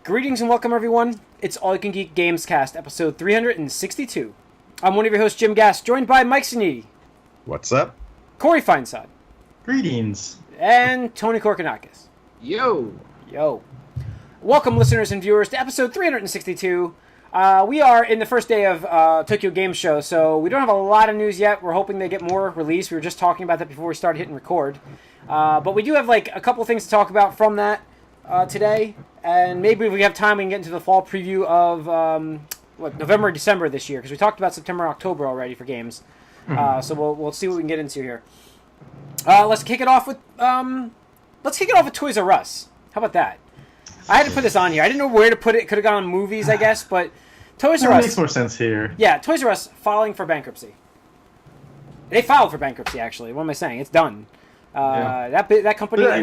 Greetings and welcome, everyone. It's All You Can Geek Gamescast, episode 362. I'm one of your hosts, Jim Gass, joined by Mike Siniti. What's up? Corey Feinsod. Greetings. And Tony Korkanakis. Yo. Welcome, listeners and viewers, to episode 362. We are in the first day of Tokyo Game Show, so we don't have a lot of news yet. We're hoping they get more released. We were just talking about that before we started hitting record. But we do have like a couple things to talk about from that today. And maybe if we have time, we can get into the fall preview of November, December this year, because we talked about September, October already for games. So we'll see what we can get into here. Let's kick it off with Toys R Us. How about that? I had to put this on here. I didn't know where to put it. Could have gone on movies, I guess, but Toys R Us makes more sense here. Yeah, Toys R Us filing for bankruptcy. They filed for bankruptcy, actually. What am I saying? It's done. That company. But,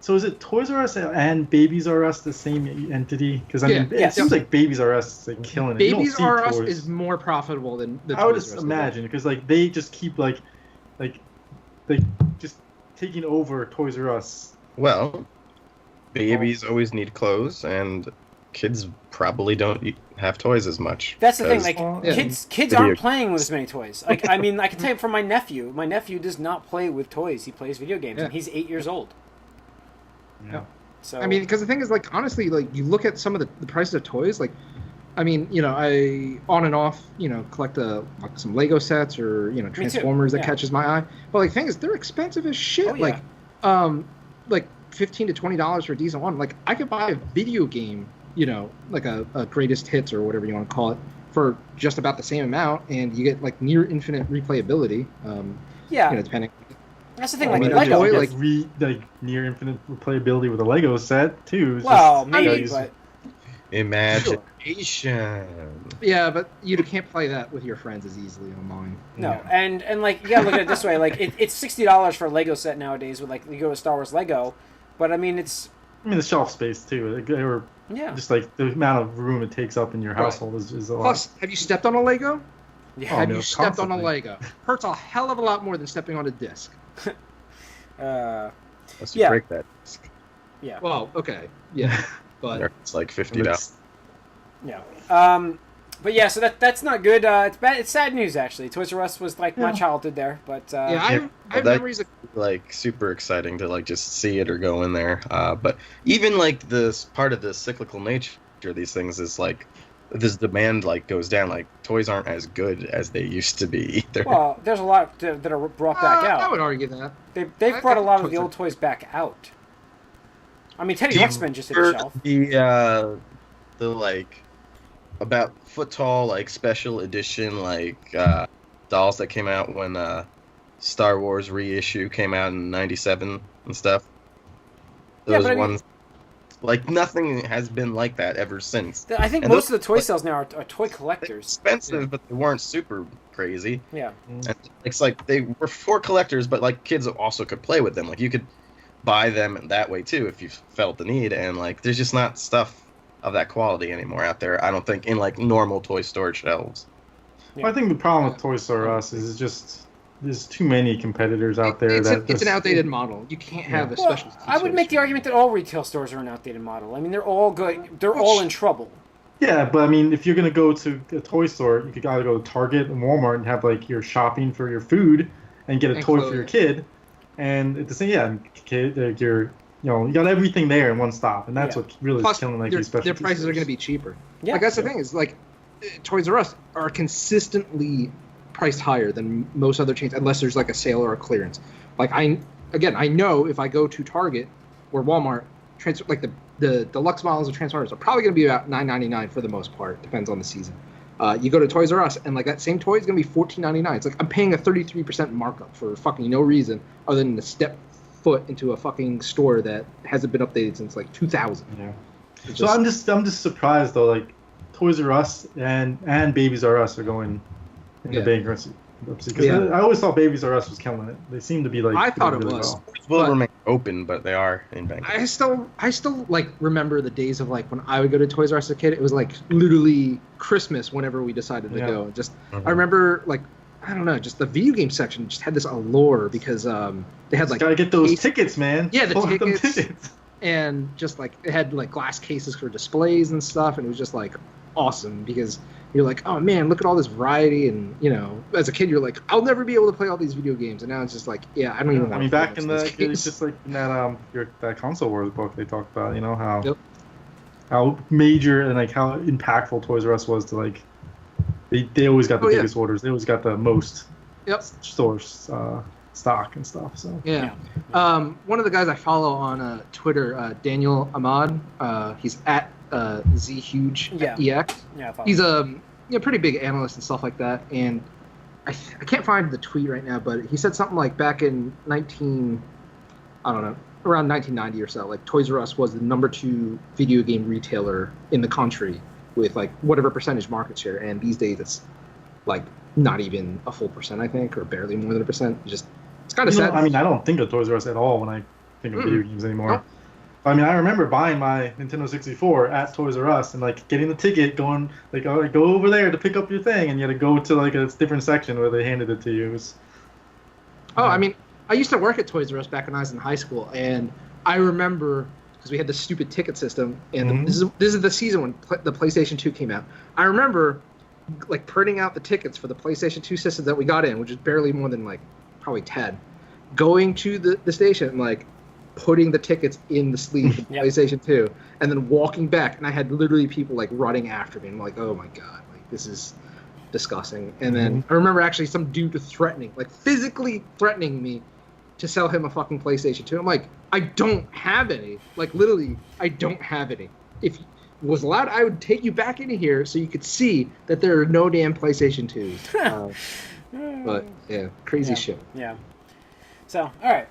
is it Toys R Us and Babies R Us the same entity? Because it seems like Babies R Us is like killing it. Babies R Us is more profitable than the Toys R Us. I would just imagine, because like they just keep like just taking over Toys R Us. Well, babies always need clothes, and kids probably don't have toys as much. That's the thing. Like kids aren't playing with as many toys. Like I mean, I can tell you from my nephew. My nephew does not play with toys. He plays video games, and he's 8 years old. Yeah. So I mean, because the thing is, like, honestly, like you look at some of the prices of toys, like, I mean, I on and off, collect some Lego sets or Transformers that catches my eye. But like, the thing is, they're expensive as shit. Oh, yeah. Like $15 to $20 for a decent one. Like, I could buy a video game, like a greatest hits or whatever you want to call it, for just about the same amount, and you get like near infinite replayability. Depending. That's the thing. Lego, like near infinite replayability with a Lego set too. Well, maybe, but imagination. Yeah, but you can't play that with your friends as easily online. No, and like you gotta look at it this way. Like it's $60 for a Lego set nowadays with like you go to Star Wars Lego, but I mean the shelf space too. Just like the amount of room it takes up in your household is a lot. Plus, have you stepped on a Lego? Yeah. Have you stepped on a Lego? Hurts a hell of a lot more than stepping on a disc. Unless you break that disc. Yeah. Well, okay. Yeah. But it's like $50. Yeah. But yeah, so that's not good. It's bad. It's sad news actually. Toys R Us was like my childhood there, but I have memories of like super exciting to like just see it or go in there. But even like this part of the cyclical nature of these things is like this demand like goes down. Like toys aren't as good as they used to be either. Well, there's a lot that are brought back out. I would argue that they've brought a lot of the old toys back out. I mean, Teddy Ruxpin just hit the shelf. The like about foot tall like special edition like dolls that came out when Star Wars reissue came out in '97 and stuff. Those ones. Like, nothing has been like that ever since. I think most of the toy sales now are toy collectors. Expensive, but they weren't super crazy. Yeah. And it's like, they were for collectors, but, like, kids also could play with them. Like, you could buy them that way, too, if you felt the need. And, like, there's just not stuff of that quality anymore out there, I don't think, in, like, normal toy store shelves. Yeah. Well, I think the problem with Toys R Us is just... There's too many competitors out there. It's an outdated model. You can't have a special. I would make the argument that all retail stores are an outdated model. I mean, they're all good. They're all in trouble. Yeah, but I mean, if you're gonna go to a toy store, you could either go to Target and Walmart and have like your shopping for your food and get a toy for your kid, and at the same kid, you got everything there in one stop, and that's what really is killing like these specialty their prices stores. are gonna be cheaper. Yeah, like that's the thing is like, Toys R Us are consistently priced higher than most other chains unless there's like a sale or a clearance. Like I know if I go to Target or Walmart, like the deluxe models of Transformers are probably going to be about $9.99 for the most part. Depends on the season. You go to Toys R Us and like that same toy is going to be $14.99. It's like I'm paying a 33% markup for fucking no reason other than to step foot into a fucking store that hasn't been updated since like 2000. Yeah. So I'm just surprised though. Like Toys R Us and Babies R Us are going into bankruptcy. Because I always thought Babies R Us was killing it. They seem to be like. I thought it really was. Well. Will remain open, but they are in bankruptcy. I still like remember the days of like when I would go to Toys R Us as a kid. It was like literally Christmas whenever we decided to go. Just I remember like I don't know, just the video game section just had this allure because they had like gotta get those tickets, man. Yeah, the tickets. and just like it had like glass cases for displays and stuff, and it was just like awesome because you're like, oh man, look at all this variety, and you know, as a kid you're like, I'll never be able to play all these video games, and now it's just like, yeah, I don't even. I mean, back in the it's just like in that console wars book they talked about, you know how major and like how impactful Toys R Us was to like they always got the biggest orders, they always got the most stores stock and stuff. So one of the guys I follow on Twitter, Daniel Ahmad, he's at ZHuge EX. He's a pretty big analyst and stuff like that, and I can't find the tweet right now, but he said something like back in around 1990 or so, like Toys R Us was the #2 video game retailer in the country with like whatever percentage market share, and these days it's like not even a full percent, I think, or barely more than a percent. It's kind of sad. I mean, I don't think of Toys R Us at all when I think of video games anymore. No. I mean, I remember buying my Nintendo 64 at Toys R Us and like getting the ticket, going like, oh, go over there to pick up your thing, and you had to go to like a different section where they handed it to you. It was, I mean, I used to work at Toys R Us back when I was in high school, and I remember because we had this stupid ticket system, and this is the season when the PlayStation 2 came out. I remember like printing out the tickets for the PlayStation 2 system that we got in, which is barely more than like probably 10, going to the station and like putting the tickets in the sleeve of the PlayStation 2, and then walking back, and I had literally people like running after me, and I'm like, oh my god, like this is disgusting. And then I remember actually some dude physically threatening me to sell him a fucking PlayStation 2. I'm like, I don't have any. Like literally, I don't have any. If it was allowed, I would take you back into here so you could see that there are no damn PlayStation 2s. But yeah, crazy shit. Yeah. So, all right,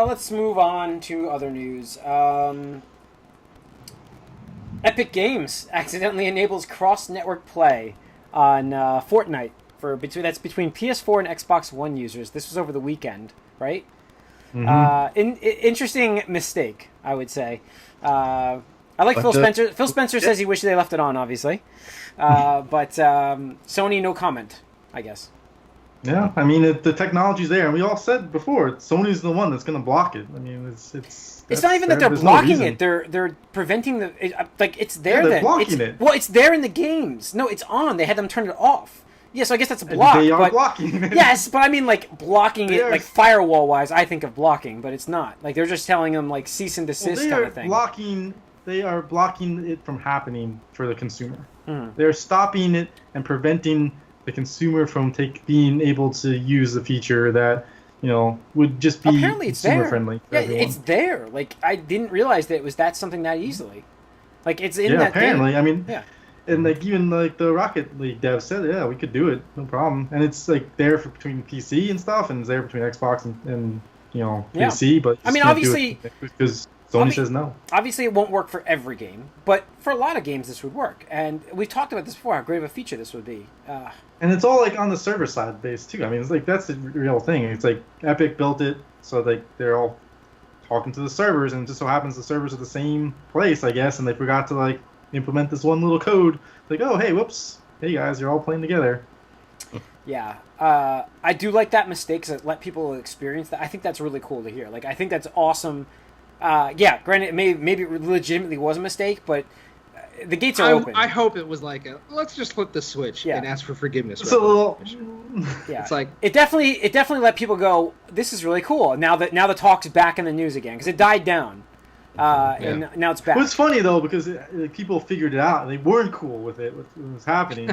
let's move on to other news. Epic Games accidentally enables cross-network play on Fortnite that's between PS4 and Xbox One users. This was over the weekend, right? Interesting mistake, I would say. I like Phil Spencer. Phil Spencer says he wished they left it on, obviously, but Sony, no comment, I guess. Yeah, I mean the technology's there, and we all said before, Sony's the one that's going to block it. I mean, it's not even that they're blocking it; they're preventing it's there. They're blocking it. Well, it's there in the games. No, it's on. They had them turn it off. Yeah, so I guess that's a block. They are blocking it. Yes, but I mean like blocking it, like firewall wise. I think of blocking, but it's not. Like they're just telling them like cease and desist kind of thing. They are blocking it from happening for the consumer. They're stopping it and preventing the consumer from being able to use the feature that would just be consumer friendly for everyone. It's there. Like I didn't realize that it was something that easily. Like it's in that. Apparently, game. I mean, and like even like the Rocket League devs said, we could do it, no problem. And it's like there between PC and stuff, and it's there between Xbox and PC. But I mean, obviously, because Sony says no. Obviously, it won't work for every game, but for a lot of games, this would work. And we've talked about this before, how great of a feature this would be. And it's all like on the server side base too. I mean, it's like that's the real thing. It's like Epic built it, so like they're all talking to the servers, and it just so happens the servers are the same place, I guess, and they forgot to like implement this one little code. Like, oh hey, whoops, hey guys, you're all playing together. Yeah, I do like that mistake because it let people experience that. I think that's really cool to hear. Like, I think that's awesome. Granted, maybe it legitimately was a mistake, but the gates are open. I hope it was like let's just flip the switch and ask for forgiveness. It's like it definitely let people go, this is really cool. Now the talk's back in the news again because it died down, and now it's back. Well, it's funny though because people figured it out and they weren't cool with it. What was happening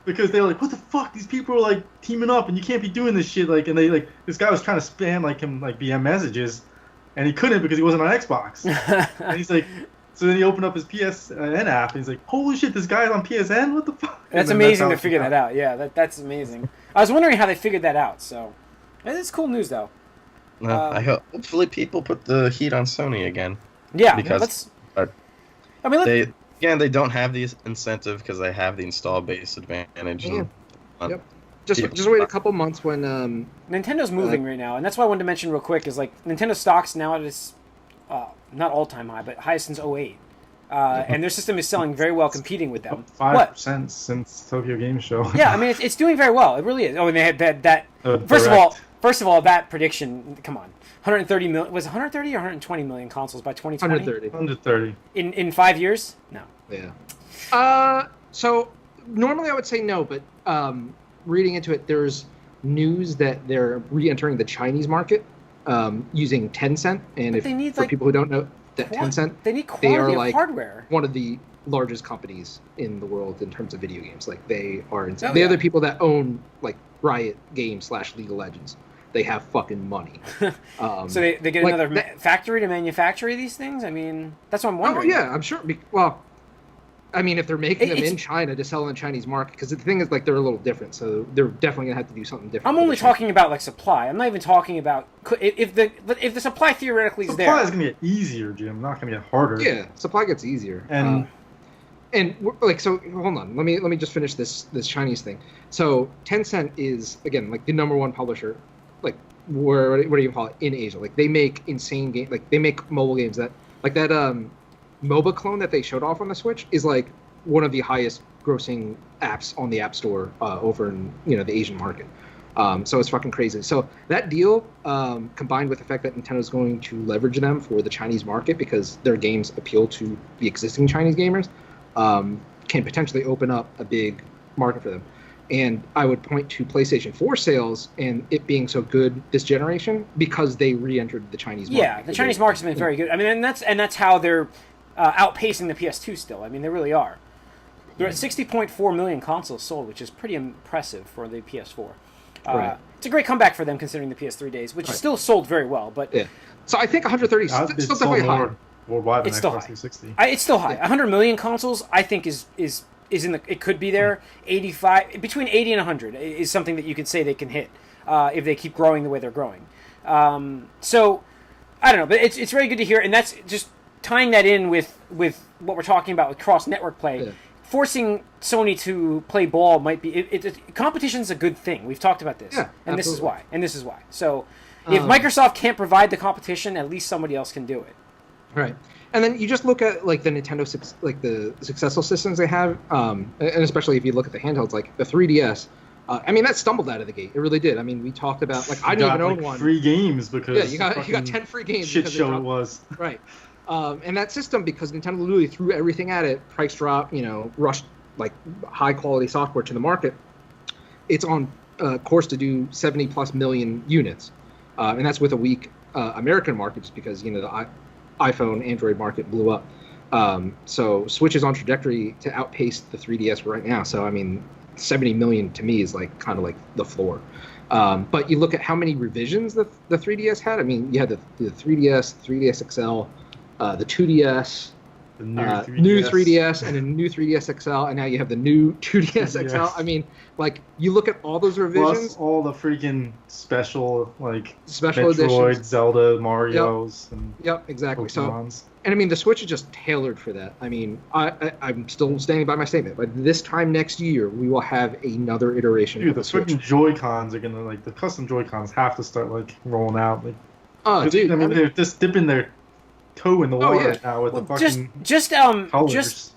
because they were like, what the fuck? These people are like teaming up and you can't be doing this shit. Like, and they like this guy was trying to spam like him like BM messages, and he couldn't because he wasn't on Xbox. And he's like. So then he opened up his PSN app, and he's like, holy shit, this guy's on PSN? What the fuck? That's amazing to figure that out. Yeah, that's amazing. I was wondering how they figured that out, so... It's cool news, though. Hopefully people put the heat on Sony again. Yeah, because they don't have the incentive because they have the install base advantage. Yeah. Just wait a couple months when... Nintendo's moving right now, and that's why I wanted to mention real quick, is like, Nintendo stock's now at its... not all-time high, but highest since 2008. And their system is selling very well, competing with them. 5% since Tokyo Game Show. Yeah, I mean, it's doing very well. It really is. Oh, and they had that... First of all, First of all, that prediction, come on. 130 million, was it 130 or 120 million consoles by 2020? 130. 130. In 5 years? No. Yeah. So normally I would say no, but reading into it, there's news that they're re-entering the Chinese market using Tencent. And But they need, for people who don't know, that Tencent, they need they are quality of like hardware. one of the largest companies in the world in terms of video games. Like they are insane. Oh, They're yeah. the people that own like Riot Games / League of Legends. They have fucking money. So they get like another factory to manufacture these things? I mean, that's what I'm wondering. Oh yeah, I'm sure. Well, I mean, if they're making them in China to sell in the Chinese market, because the thing is, like, they're a little different, so they're definitely gonna have to do something different. I'm only talking about like supply. I'm not even talking about if the supply theoretically is there. Supply is gonna get easier, Jim. Not gonna get harder. Yeah, supply gets easier. And like, so hold on. Let me just finish this Chinese thing. So Tencent is again like the number one publisher, like what do you call it, in Asia? Like they make insane game. Like they make mobile games that MOBA clone that they showed off on the Switch is like one of the highest grossing apps on the App Store over in the Asian market. So it's fucking crazy. So that deal, combined with the fact that Nintendo's going to leverage them for the Chinese market because their games appeal to the existing Chinese gamers, can potentially open up a big market for them. And I would point to PlayStation 4 sales and it being so good this generation because they re-entered the Chinese market. Yeah, the Chinese market's been very good. I mean, and that's how they're outpacing the PS2 still. I mean, they really are. They're at 60.4 million consoles sold, which is pretty impressive for the PS4. Right. It's a great comeback for them considering the PS3 days, which still sold very well. But yeah, so I think 130 is still definitely high. Worldwide, it's still Xbox high. 360. It's still high. 100 million consoles, I think, is in the. It could be there. 85 between 80 and 100 is something that you could say they can hit if they keep growing the way they're growing. So I don't know, but it's very good to hear, and that's just tying that in with what we're talking about with cross network play. Yeah. Forcing Sony to play ball might be competition's a good thing. We've talked about this, Yeah, and absolutely. this is why. So if Microsoft can't provide the competition, at least somebody else can do it. Right, and then you just look at like the Nintendo the successful systems they have, and especially if you look at the handhelds, like the 3DS. I mean, that stumbled out of the gate. It really did. I mean, we talked about like I didn't even own one. Free games because you got 10 free games. Shit show it was. Right. And that system, because Nintendo literally threw everything at it, price drop, rushed like high quality software to the market. It's on course to do 70+ million units, and that's with a weak American market, just because the iPhone, Android market blew up. So Switch is on trajectory to outpace the 3DS right now. So I mean, 70 million to me is like kind of like the floor. But you look at how many revisions the 3DS had. I mean, you had the 3DS, 3DS XL. The 2DS, The new 3DS, and a new 3DS XL, and now you have the new 2DS XL. I mean, like, you look at all those revisions. Plus all the freaking special special Metroid, editions. Zelda, Marios, and Yep, exactly. Pokemons. So, and I mean, the Switch is just tailored for that. I mean, I'm still standing by my statement, but this time next year, we will have another iteration Dude, of the freaking Joy-Cons are gonna, the custom Joy-Cons have to start, rolling out. Dude, I mean, they're just dipping their toe in the water yeah. now with the Just fucking colors.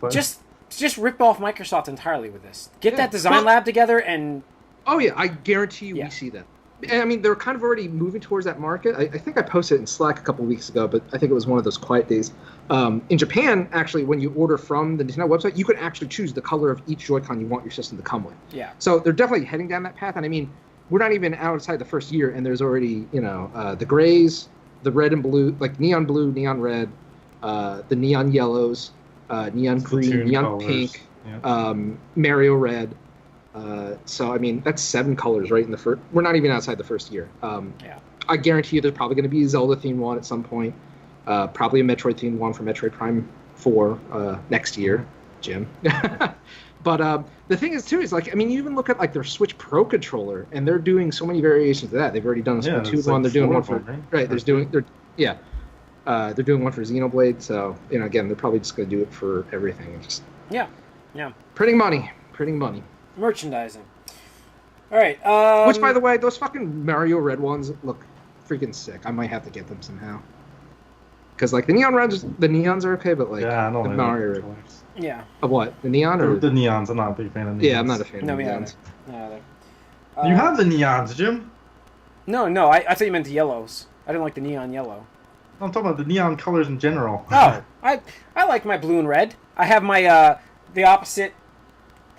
just rip off Microsoft entirely with this. Get that design Well- lab together and Oh yeah, I guarantee you we see that. And I mean, they're kind of already moving towards that market. I think I posted it in Slack a couple of weeks ago, but I think it was one of those quiet days. In Japan, actually, when you order from the Nintendo website, you can actually choose the color of each Joy-Con you want your system to come with. yeah. So they're definitely heading down that path. And I mean, we're not even outside the first year, and there's already, the grays, the red and blue, like neon blue, neon red, the neon yellows, neon green, neon colors. pink, Yeah. Mario red. So I mean, that's 7 colors right in the first. We're not even outside the first year. Yeah. I guarantee you, there's probably going to be a Zelda themed one at some point. Probably a Metroid themed one for Metroid Prime 4 next year, Jim. But the thing is too is I mean, you even look at their Switch Pro controller, and they're doing so many variations of that. They've already done a Splatoon one. They're doing one for right. They're doing one for Xenoblade. So again, they're probably just going to do it for everything. It's just Yeah. printing money. Merchandising. All right. Which, by the way, those fucking Mario Red ones look freaking sick. I might have to get them somehow. Because the neons are okay, but I don't the like Mario Red. colors. Yeah. Of what? The neon or The neons. I'm not a big fan of neons. Yeah, I'm not a fan No, of we neons. haven't. No, You have the neons, Jim. No, I thought you meant the yellows. I didn't like the neon yellow. I'm talking about the neon colors in general. Oh, I like my blue and red. I have my the opposite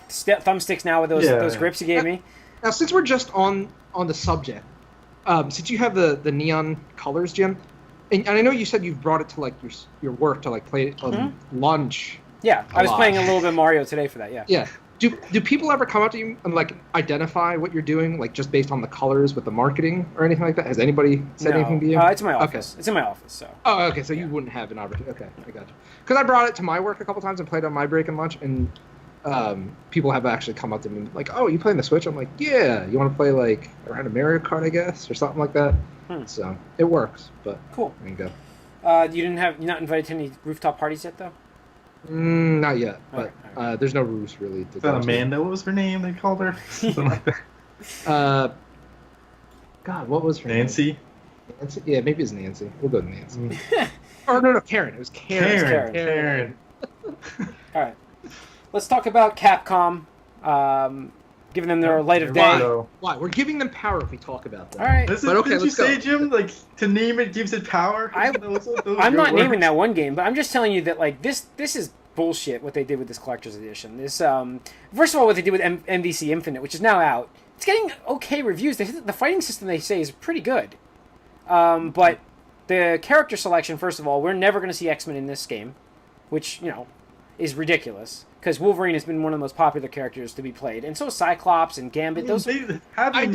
thumbsticks now with those grips you gave me. Now, since we're just on the subject, since you have the neon colors, Jim, and I know you said you've brought it to like your work to like play it on lunch. Yeah, I was playing a little bit of Mario today for that. Yeah. Yeah. Do people ever come up to you and like identify what you're doing, like just based on the colors with the marketing or anything like that? Has anybody said anything to you? It's in my office. Okay. It's in my office. So. Oh, okay. So you wouldn't have an opportunity. Okay, I got you. Because I brought it to my work a couple times and played on my break and lunch, and people have actually come up to me like, "Oh, you playing the Switch?" I'm like, "Yeah. You want to play like around a Mario Kart, I guess, or something like that." So it works. But cool. There you go. You're not invited to any rooftop parties yet, though. Not yet, but there's no rules really. Is that Amanda? What was her name? They called her something like that. God, what was her name? Nancy. Yeah, maybe it's Nancy. We'll go to Nancy. Or no, Karen. It was Karen. Karen. All right, let's talk about Capcom. Giving them their light of day. Why? We're giving them power if we talk about them. All right. Did you say, Jim, like, to name it gives it power? I'm not naming that one game, but I'm just telling you that, like, this is bullshit what they did with this collector's edition. This, first of all, what they did with MVC Infinite, which is now out, it's getting okay reviews. The fighting system, they say, is pretty good. But the character selection, first of all, we're never going to see X-Men in this game, which, is ridiculous. Because Wolverine has been one of the most popular characters to be played, and so is Cyclops and Gambit. I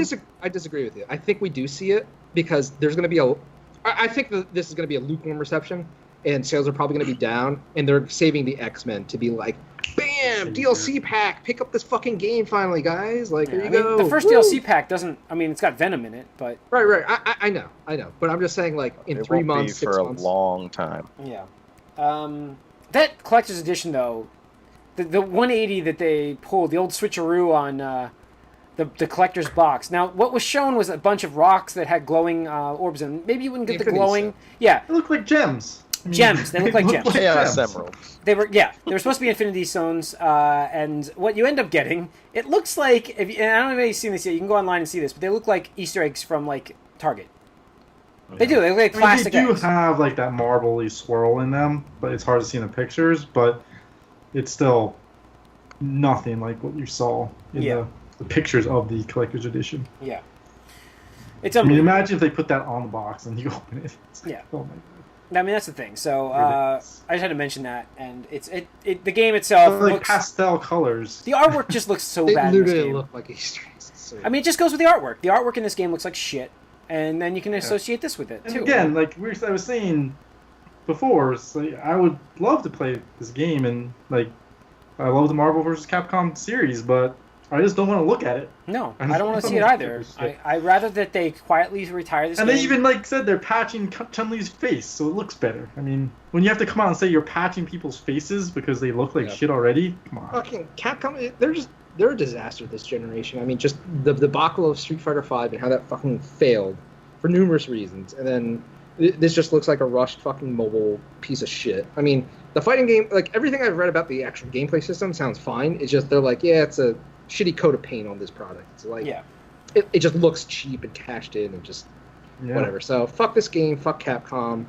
disagree with you. I think we do see it because there's going to be I think that this is going to be a lukewarm reception, and sales are probably going to be down, and they're saving the X-Men to be like, bam, DLC pack, pick up this fucking game finally, guys. Like, here you go. The first DLC pack doesn't. I mean, it's got Venom in it, but right. I know, but I'm just saying, like, in 3 months, 6 months, for a long time. Yeah. That collector's edition, though. The 180 that they pulled, the old switcheroo on the collector's box. Now, what was shown was a bunch of rocks that had glowing orbs, and maybe you wouldn't get the glowing. Yeah, they look like gems. Gems. They look like gems. Chaos emeralds. They were supposed to be Infinity Stones, and what you end up getting, it looks like. And I don't know if you've seen this yet. You can go online and see this, but they look like Easter eggs from like Target. They do. They look like plastic eggs. They do have like that marbly swirl in them, but it's hard to see in the pictures. But it's still nothing like what you saw in the pictures of the collector's edition. Yeah. Imagine if they put that on the box and you open it. Oh my god. I mean, that's the thing. So I just had to mention that, and the game itself like looks pastel colors. The artwork just looks so bad. They in this literally game. look like Easter eggs. I mean, it just goes with the artwork. The artwork in this game looks like shit, and then you can associate this with it and too. Again, like I was saying before, I would love to play this game, and like I love the Marvel vs. Capcom series, but I just don't want to look at it. No, I don't want to see it either. I'd rather that they quietly retire this game. And they even said they're patching Chun-Li's face, so it looks better. I mean, when you have to come out and say you're patching people's faces because they look like shit already, come on. Fucking Capcom, they're a disaster this generation. I mean, just the debacle of Street Fighter V and how that fucking failed for numerous reasons, and then this just looks like a rushed fucking mobile piece of shit. I mean, the fighting game, like everything I've read about the actual gameplay system sounds fine. It's just they're like, yeah, it's a shitty coat of paint on this product. It's like, it just looks cheap and cashed in and just whatever. So fuck this game, fuck Capcom.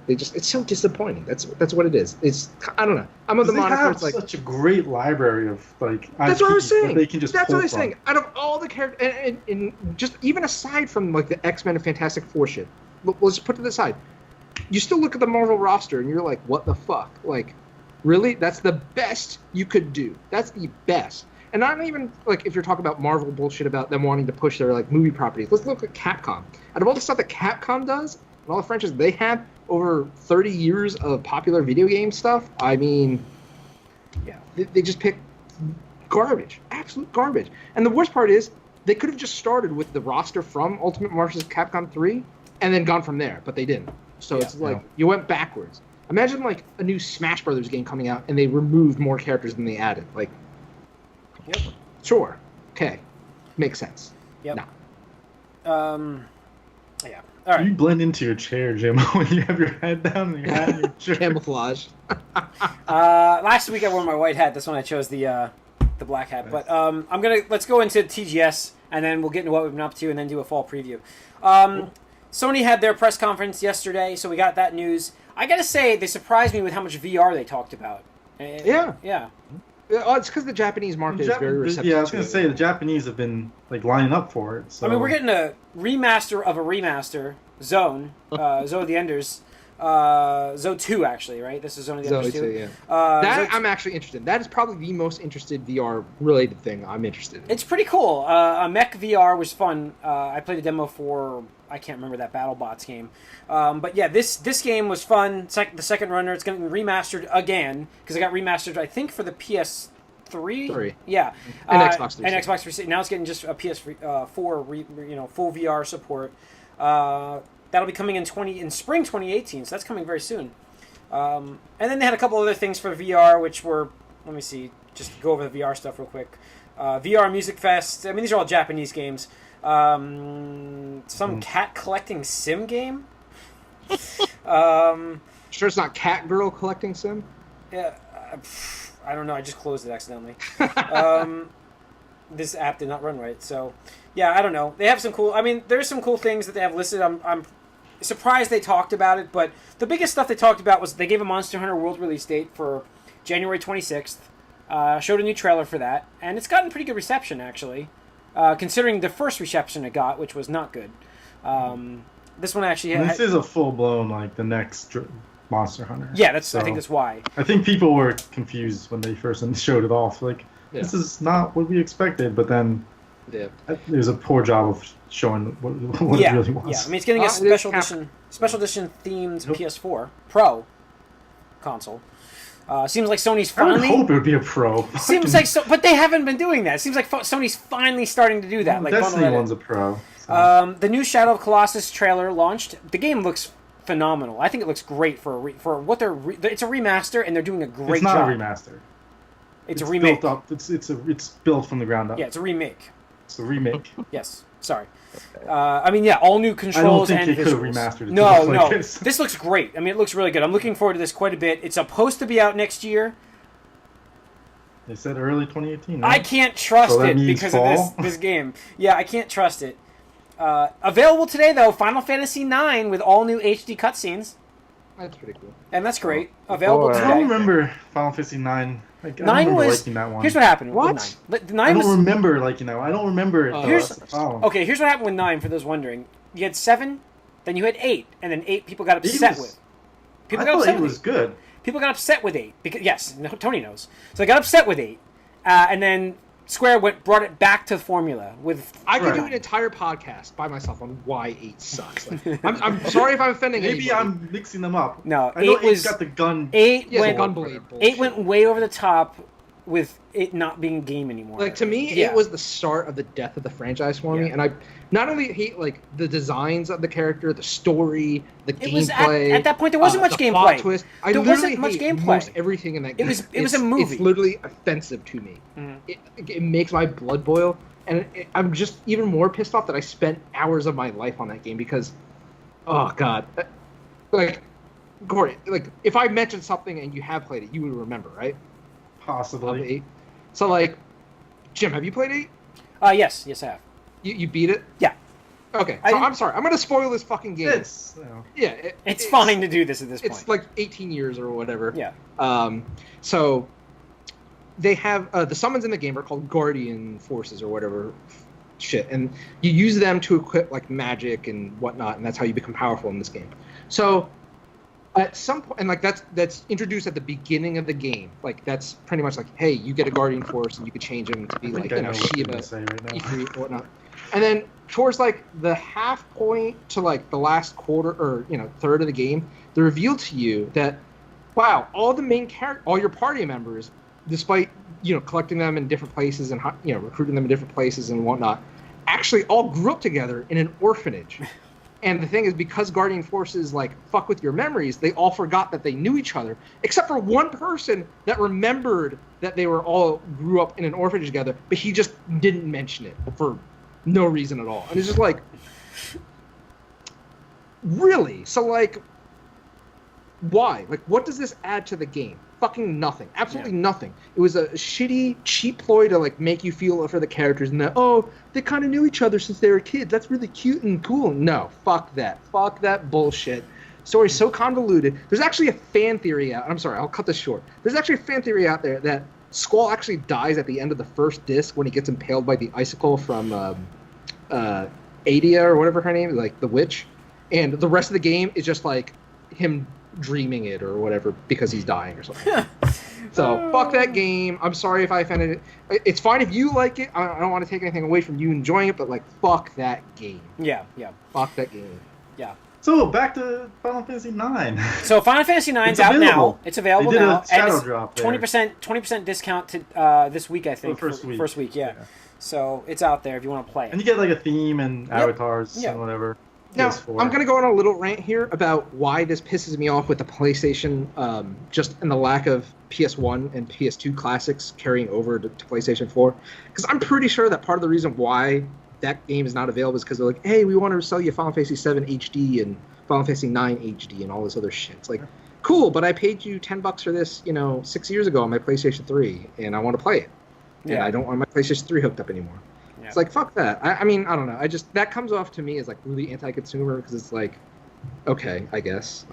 It's so disappointing. That's what it is. I don't know. I'm of the moniker. It's like such a great library of like. That's what I was saying. They can just. That's what I was saying. Out of all the characters, and just even aside from like the X-Men and Fantastic Four shit, let's put to the side. You still look at the Marvel roster and you're like, what the fuck? Like, really? That's the best you could do. That's the best. And not even like if you're talking about Marvel bullshit about them wanting to push their like movie properties. Let's look at Capcom. Out of all the stuff that Capcom does and all the franchises they have over 30 years of popular video game stuff, I mean, they just pick garbage, absolute garbage. And the worst part is they could have just started with the roster from Ultimate Marvel vs. Capcom 3 and then gone from there, but they didn't. So it's like you went backwards. Imagine like a new Smash Brothers game coming out and they removed more characters than they added. Like, sure, okay, makes sense. Yep. No. Yeah. All right. You blend into your chair, Jim, when you have your head down and your hat in your chair. Camouflage. Last week I wore my white hat. This one I chose the the black hat. Nice. But let's go into TGS, and then we'll get into what we've been up to, and then do a fall preview. Sony had their press conference yesterday, so we got that news. I gotta say, they surprised me with how much VR they talked about. Yeah. Yeah. It's because the Japanese market is very receptive. Yeah, I was gonna say the Japanese have been like lining up for it. So. I mean, we're getting a remaster of a remaster, Zone of the Enders. Zone 2, actually, right? This is Zone of the Enders 2. Yeah. That I'm actually interested in. That is probably the most interested VR-related thing I'm interested in. It's pretty cool. Mech VR was fun. I played a demo for, I can't remember that BattleBots game. But yeah, this game was fun. The second runner, it's getting remastered again, because it got remastered, I think, for the PS3? 3. Yeah. And Xbox 360. And Xbox 360. Now it's getting just a PS4, full VR support. That'll be coming in spring 2018, so that's coming very soon. And then they had a couple other things for VR, which were, let me see, just go over the VR stuff real quick. VR Music Fest. I mean, these are all Japanese games. Some cat collecting sim game. Sure, it's not Cat Girl collecting sim. Yeah, I don't know. I just closed it accidentally. This app did not run right, so yeah, I don't know. They have some cool. I mean, there's some cool things that they have listed. I'm surprised they talked about it, but the biggest stuff they talked about was they gave a Monster Hunter World release date for January 26th. Showed a new trailer for that, and it's gotten pretty good reception actually, considering the first reception it got, which was not good. This one actually. This is a full blown like the next Monster Hunter. Yeah, I think that's why. I think people were confused when they first showed it off. Like, this is not what we expected, but then it was a poor job of showing what it really was. Yeah, I mean, it's getting a special edition themed PS4 Pro console. Seems like Sony's finally. I would hope it would be a Pro. Seems like but they haven't been doing that. It seems like Sony's finally starting to do that. Like Destiny one's a Pro. So. The new Shadow of Colossus trailer launched. The game looks phenomenal. I think it looks great for what they're. It's a remaster, and they're doing a great job. It's not a remaster. It's a remake. Built up. It's built from the ground up. Yeah, it's a remake. It's a remake. Yes. Sorry. I mean, yeah, all new controls and visuals. I don't think they could have remastered it. No. This looks great. I mean, it looks really good. I'm looking forward to this quite a bit. It's supposed to be out next year. They said early 2018. Right? I can't trust it because of this game. Yeah, I can't trust it. Available today, though, Final Fantasy IX with all new HD cutscenes. That's pretty cool. And that's great. Available today. I don't remember Final Fantasy IX. I don't remember liking that one. Here's what happened. What? With 9. I don't remember liking that one. I don't remember it. Okay, here's what happened with 9, for those wondering. You had 7, then you had 8, and then 8 people got upset with. I thought 8 was good. People got upset with 8. Yes, Tony knows. So they got upset with 8. And then Square brought it back to the formula with. I could do an entire podcast by myself on why 8 sucks. Like, I'm sorry if I'm offending anybody. Maybe I'm mixing them up. No, I know 8's got the gun. 8 gun blade. 8 went way over the top with it not being a game anymore. Like, to me, it was the start of the death of the franchise for me, and I not only hate like the designs of the character, the story, the gameplay. At that point, there wasn't much gameplay. Twist. There wasn't much gameplay. Most everything in that game. It was a movie. It's literally offensive to me. It makes my blood boil, and I'm just even more pissed off that I spent hours of my life on that game because, oh god, like Corey, like if I mentioned something and you have played it, you would remember, right? Possibly. 8. So like, Jim, have you played 8? Yes, I have. You beat it? Yeah. Okay, so I'm sorry. I'm going to spoil this fucking game. It's it's fine to do this at this point. It's like 18 years or whatever. Yeah. So they have the summons in the game are called Guardian Forces or whatever shit, and you use them to equip like magic and whatnot, and that's how you become powerful in this game. So at some point, and like that's introduced at the beginning of the game. Like that's pretty much like, hey, you get a Guardian Force, and you could change him to be like Shiva, Ifrit, whatnot. And then towards like the half point to like the last quarter or third of the game, they reveal to you that wow, all the main all your party members, despite collecting them in different places and recruiting them in different places and whatnot, actually all grew up together in an orphanage. And the thing is, because Guardian Forces like fuck with your memories, they all forgot that they knew each other, except for one person that remembered that they were all grew up in an orphanage together, but he just didn't mention it for no reason at all. And it's just like, really? So like, why? Like, what does this add to the game? Fucking nothing. Absolutely nothing. It was a shitty, cheap ploy to like make you feel for the characters and that, oh, they kind of knew each other since they were kids. That's really cute and cool. No, fuck that. Fuck that bullshit. Story's so convoluted. There's actually a fan theory out. I'm sorry, I'll cut this short. There's actually a fan theory out there that Squall actually dies at the end of the first disc when he gets impaled by the icicle from Adia or whatever her name is, like the witch. And the rest of the game is just like him dreaming it or whatever because he's dying or something. So fuck that game. I'm sorry if I offended it. It's fine if you like it. I don't want to take anything away from you enjoying it, but like fuck that game. Yeah. Fuck that game. Yeah. So back to Final Fantasy IX. So Final Fantasy IX's out now. It's available they did now. A shadow drop there. 20% discount to this week, I think. For the first week. Yeah. So it's out there if you want to play it. And you get like a theme and avatars and whatever. Now, PS4. I'm going to go on a little rant here about why this pisses me off with the PlayStation, just in the lack of PS1 and PS2 classics carrying over to PlayStation 4. Because I'm pretty sure that part of the reason why that game is not available is because they're like, hey, we want to sell you Final Fantasy 7 HD and Final Fantasy 9 HD and all this other shit. It's like, cool, but I paid you $10 for this, 6 years ago on my PlayStation 3, and I want to play it. And I don't want my PlayStation 3 hooked up anymore. Yeah. It's like, fuck that. I mean, I don't know. That comes off to me as like really anti-consumer because it's like, okay, I guess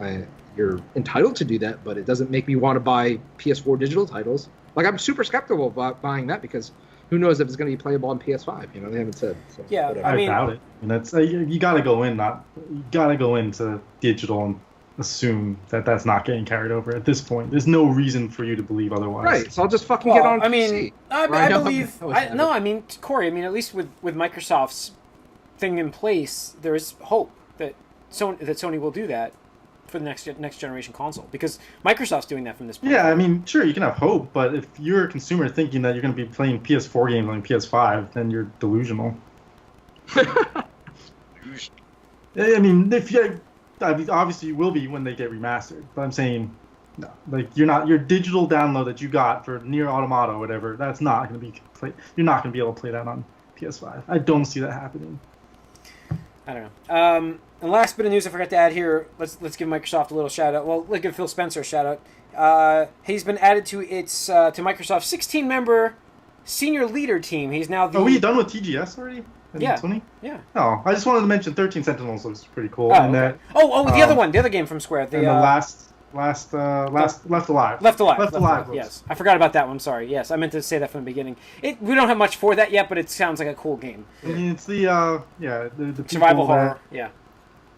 you're entitled to do that, but it doesn't make me want to buy PS4 digital titles. Like, I'm super skeptical about buying that because who knows if it's going to be playable on PS5? They haven't said. So yeah, whatever. I doubt it. And that's you got to go into digital and assume that that's not getting carried over at this point. There's no reason for you to believe otherwise. Right. So I'll just fucking get on. I mean, Corey. At least with Microsoft's thing in place, there is hope that Sony will do that for the next generation console because Microsoft's doing that from this point. Yeah, I mean, sure, you can have hope, but if you're a consumer thinking that you're going to be playing PS4 games on PS5, then you're delusional. I mean, obviously you will be when they get remastered, but I'm saying, no, like your digital download that you got for Nier Automata or whatever, that's not going to be you're not going to be able to play that on PS5. I don't see that happening. I don't know. And last bit of news I forgot to add here. Let's give Microsoft a little shout out. Well, let's give Phil Spencer a shout out. He's been added to to Microsoft's 16-member senior leader team. He's now the. Are we done with TGS already? Yeah. Sony? Yeah. Oh, I just wanted to mention 13 Sentinels looks pretty cool. Oh, and okay. The other one, the other game from Square. The last Left Alive. Left Alive. Yes, I forgot about that one. Sorry. Yes, I meant to say that from the beginning. We don't have much for that yet, but it sounds like a cool game. I mean, it's the survival horror. Yeah.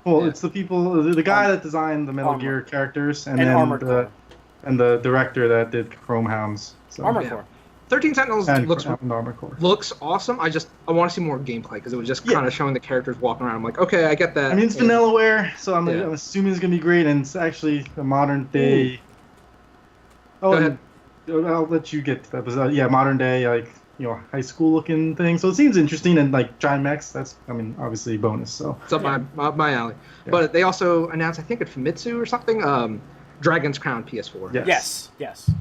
Well, it's the people, the guy that designed the Metal Gear characters, and then Armored Core. And the director that did Chrome Hounds. So. Armored Core. 13 Sentinels looks awesome. I want to see more gameplay because it was just kind of showing the characters walking around. I'm like, okay, I get that. I mean, it's Vanillaware, so I'm assuming it's gonna be great, and it's actually a modern day. Go ahead. I'll let you get to that. But modern day, high school looking thing. So it seems interesting, and like giant mechs. That's, obviously a bonus. So it's up my alley. Yeah. But they also announced, I think at Famitsu or something, Dragon's Crown PS4. Yes.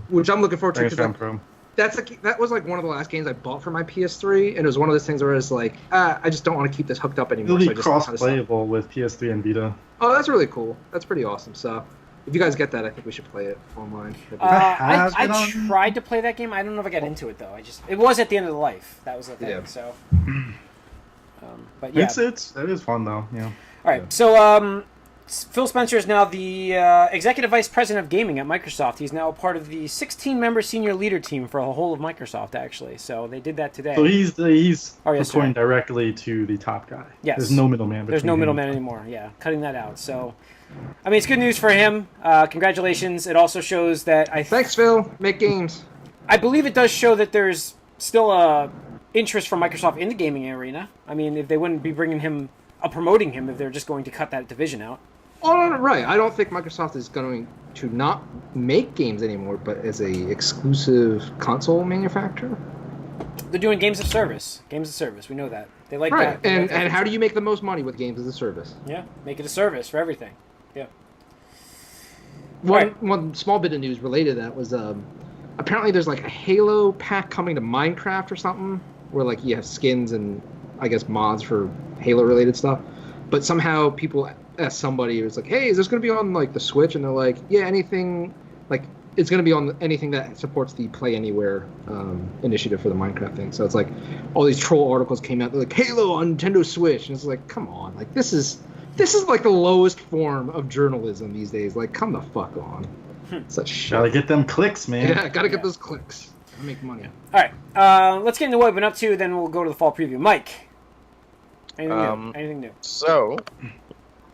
Which I'm looking forward to. Dragon's Crown Pro. That was like one of the last games I bought for my PS3, and it was one of those things where I was like, I just don't want to keep this hooked up anymore. It'll be cross-playable with PS3 and Vita. Oh, that's really cool. That's pretty awesome. So, if you guys get that, I think we should play it online. I tried to play that game. I don't know if I got into it though. It was at the end of the life. That was the thing. Yeah. So, but yeah, it is fun though. Yeah. All right. So, Phil Spencer is now the Executive Vice President of Gaming at Microsoft. He's now a part of the 16-member senior leader team for the whole of Microsoft, actually. So they did that today. So he's reporting directly to the top guy. Yes. There's no middleman. There's no middleman anymore. Yeah, cutting that out. So, it's good news for him. Congratulations. It also shows that Thanks, Phil. Make games. I believe it does show that there's still a interest from Microsoft in the gaming arena. If they wouldn't be promoting him if they're just going to cut that division out. Oh, no, right. I don't think Microsoft is going to not make games anymore, but as a exclusive console manufacturer. They're doing games of service. Games of service. We know that. They like that. Right. And how do you make the most money with games as a service? Yeah, make it a service for everything. Yeah. One small bit of news related to that was apparently there's like a Halo pack coming to Minecraft or something, where like you have skins and I guess mods for Halo related stuff. But somehow people asked somebody, it was like, hey, is this going to be on like the Switch? And they're like, yeah, anything like it's going to be on anything that supports the Play Anywhere initiative for the Minecraft thing. So it's like all these troll articles came out. They're like, Halo on Nintendo Switch, and it's like, come on, like this is like the lowest form of journalism these days. Like, come the fuck on. Such shit. Gotta get them clicks, man. Yeah, gotta get those clicks. Gotta make money. All right, let's get into what we've been up to. Then we'll go to the fall preview. Mike, anything new? Anything new? So,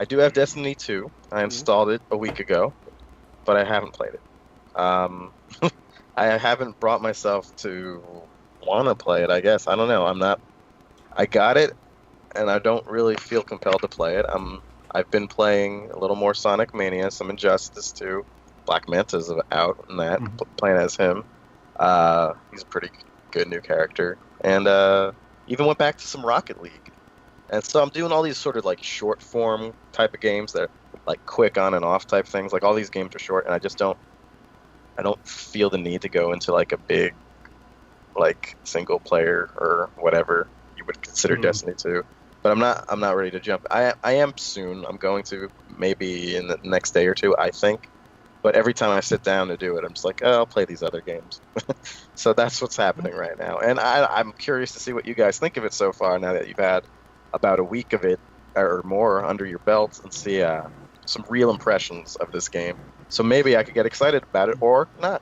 I do have Destiny 2. I installed it a week ago, but I haven't played it. I haven't brought myself to want to play it, I guess. I don't know. I got it, and I don't really feel compelled to play it. I've been playing a little more Sonic Mania, some Injustice 2. Black Manta's out in that, playing as him. He's a pretty good new character. And even went back to some Rocket League. And so I'm doing all these sort of like short form type of games that are like quick on and off type things. Like all these games are short, and I don't feel the need to go into like a big like single player or whatever you would consider Destiny 2. But I'm not ready to jump. I am soon. I'm going to maybe in the next day or two, I think. But every time I sit down to do it, I'm just like, oh, I'll play these other games. So that's what's happening right now. And I'm curious to see what you guys think of it so far now that you've had about a week of it or more under your belt and see some real impressions of this game. So maybe I could get excited about it or not.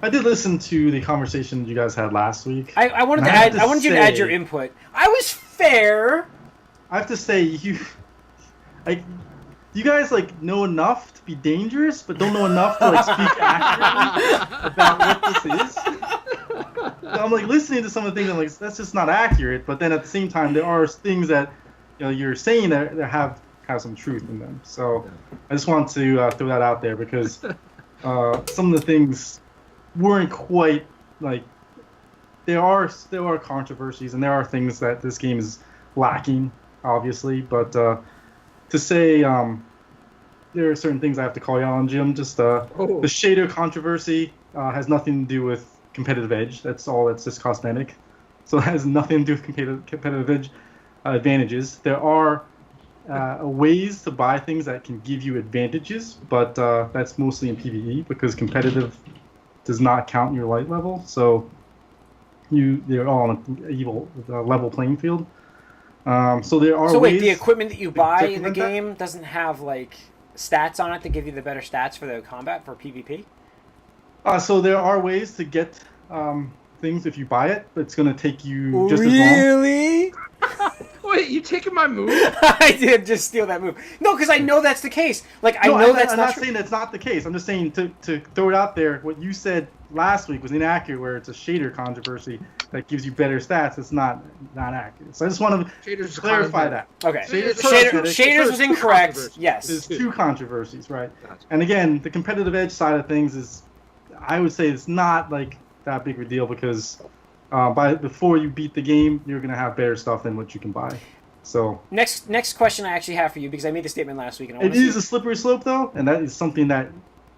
I did listen to the conversation you guys had last week. I wanted you to add your input. I was fair. I have to say, you guys like know enough to be dangerous, but don't know enough to like speak accurately about what this is. So I'm like listening to some of the things. I'm like, that's just not accurate. But then at the same time, there are things that you're saying that have some truth in them. So I just want to throw that out there because some of the things weren't quite like. There are controversies and there are things that this game is lacking, obviously, but. To say there are certain things I have to call you out on, Jim. Just the shader controversy has nothing to do with competitive edge. That's just cosmetic. So it has nothing to do with competitive edge advantages. There are ways to buy things that can give you advantages, but that's mostly in PvE because competitive does not count your light level. So they're all on an equal level playing field. So there are. So wait, ways the equipment that you buy in the game doesn't have like stats on it to give you the better stats for the combat for PvP? So there are ways to get things if you buy it, but it's going to take you just as long. Really? Wait, you taking my move? I did just steal that move. No, because I know that's the case. Like I know that's I'm not not saying that's not the case. I'm just saying to throw it out there. What you said last week was inaccurate, where it's a shader controversy that gives you better stats. It's not accurate. So I just want to clarify that. Okay. Shaders was incorrect. Yes. There's two controversies, right? Gotcha. And again, the competitive edge side of things is, I would say, it's not like that big of a deal because before you beat the game, you're gonna have better stuff than what you can buy. So next question I actually have for you, because I made the statement last week, and it is a slippery slope though, and that is something that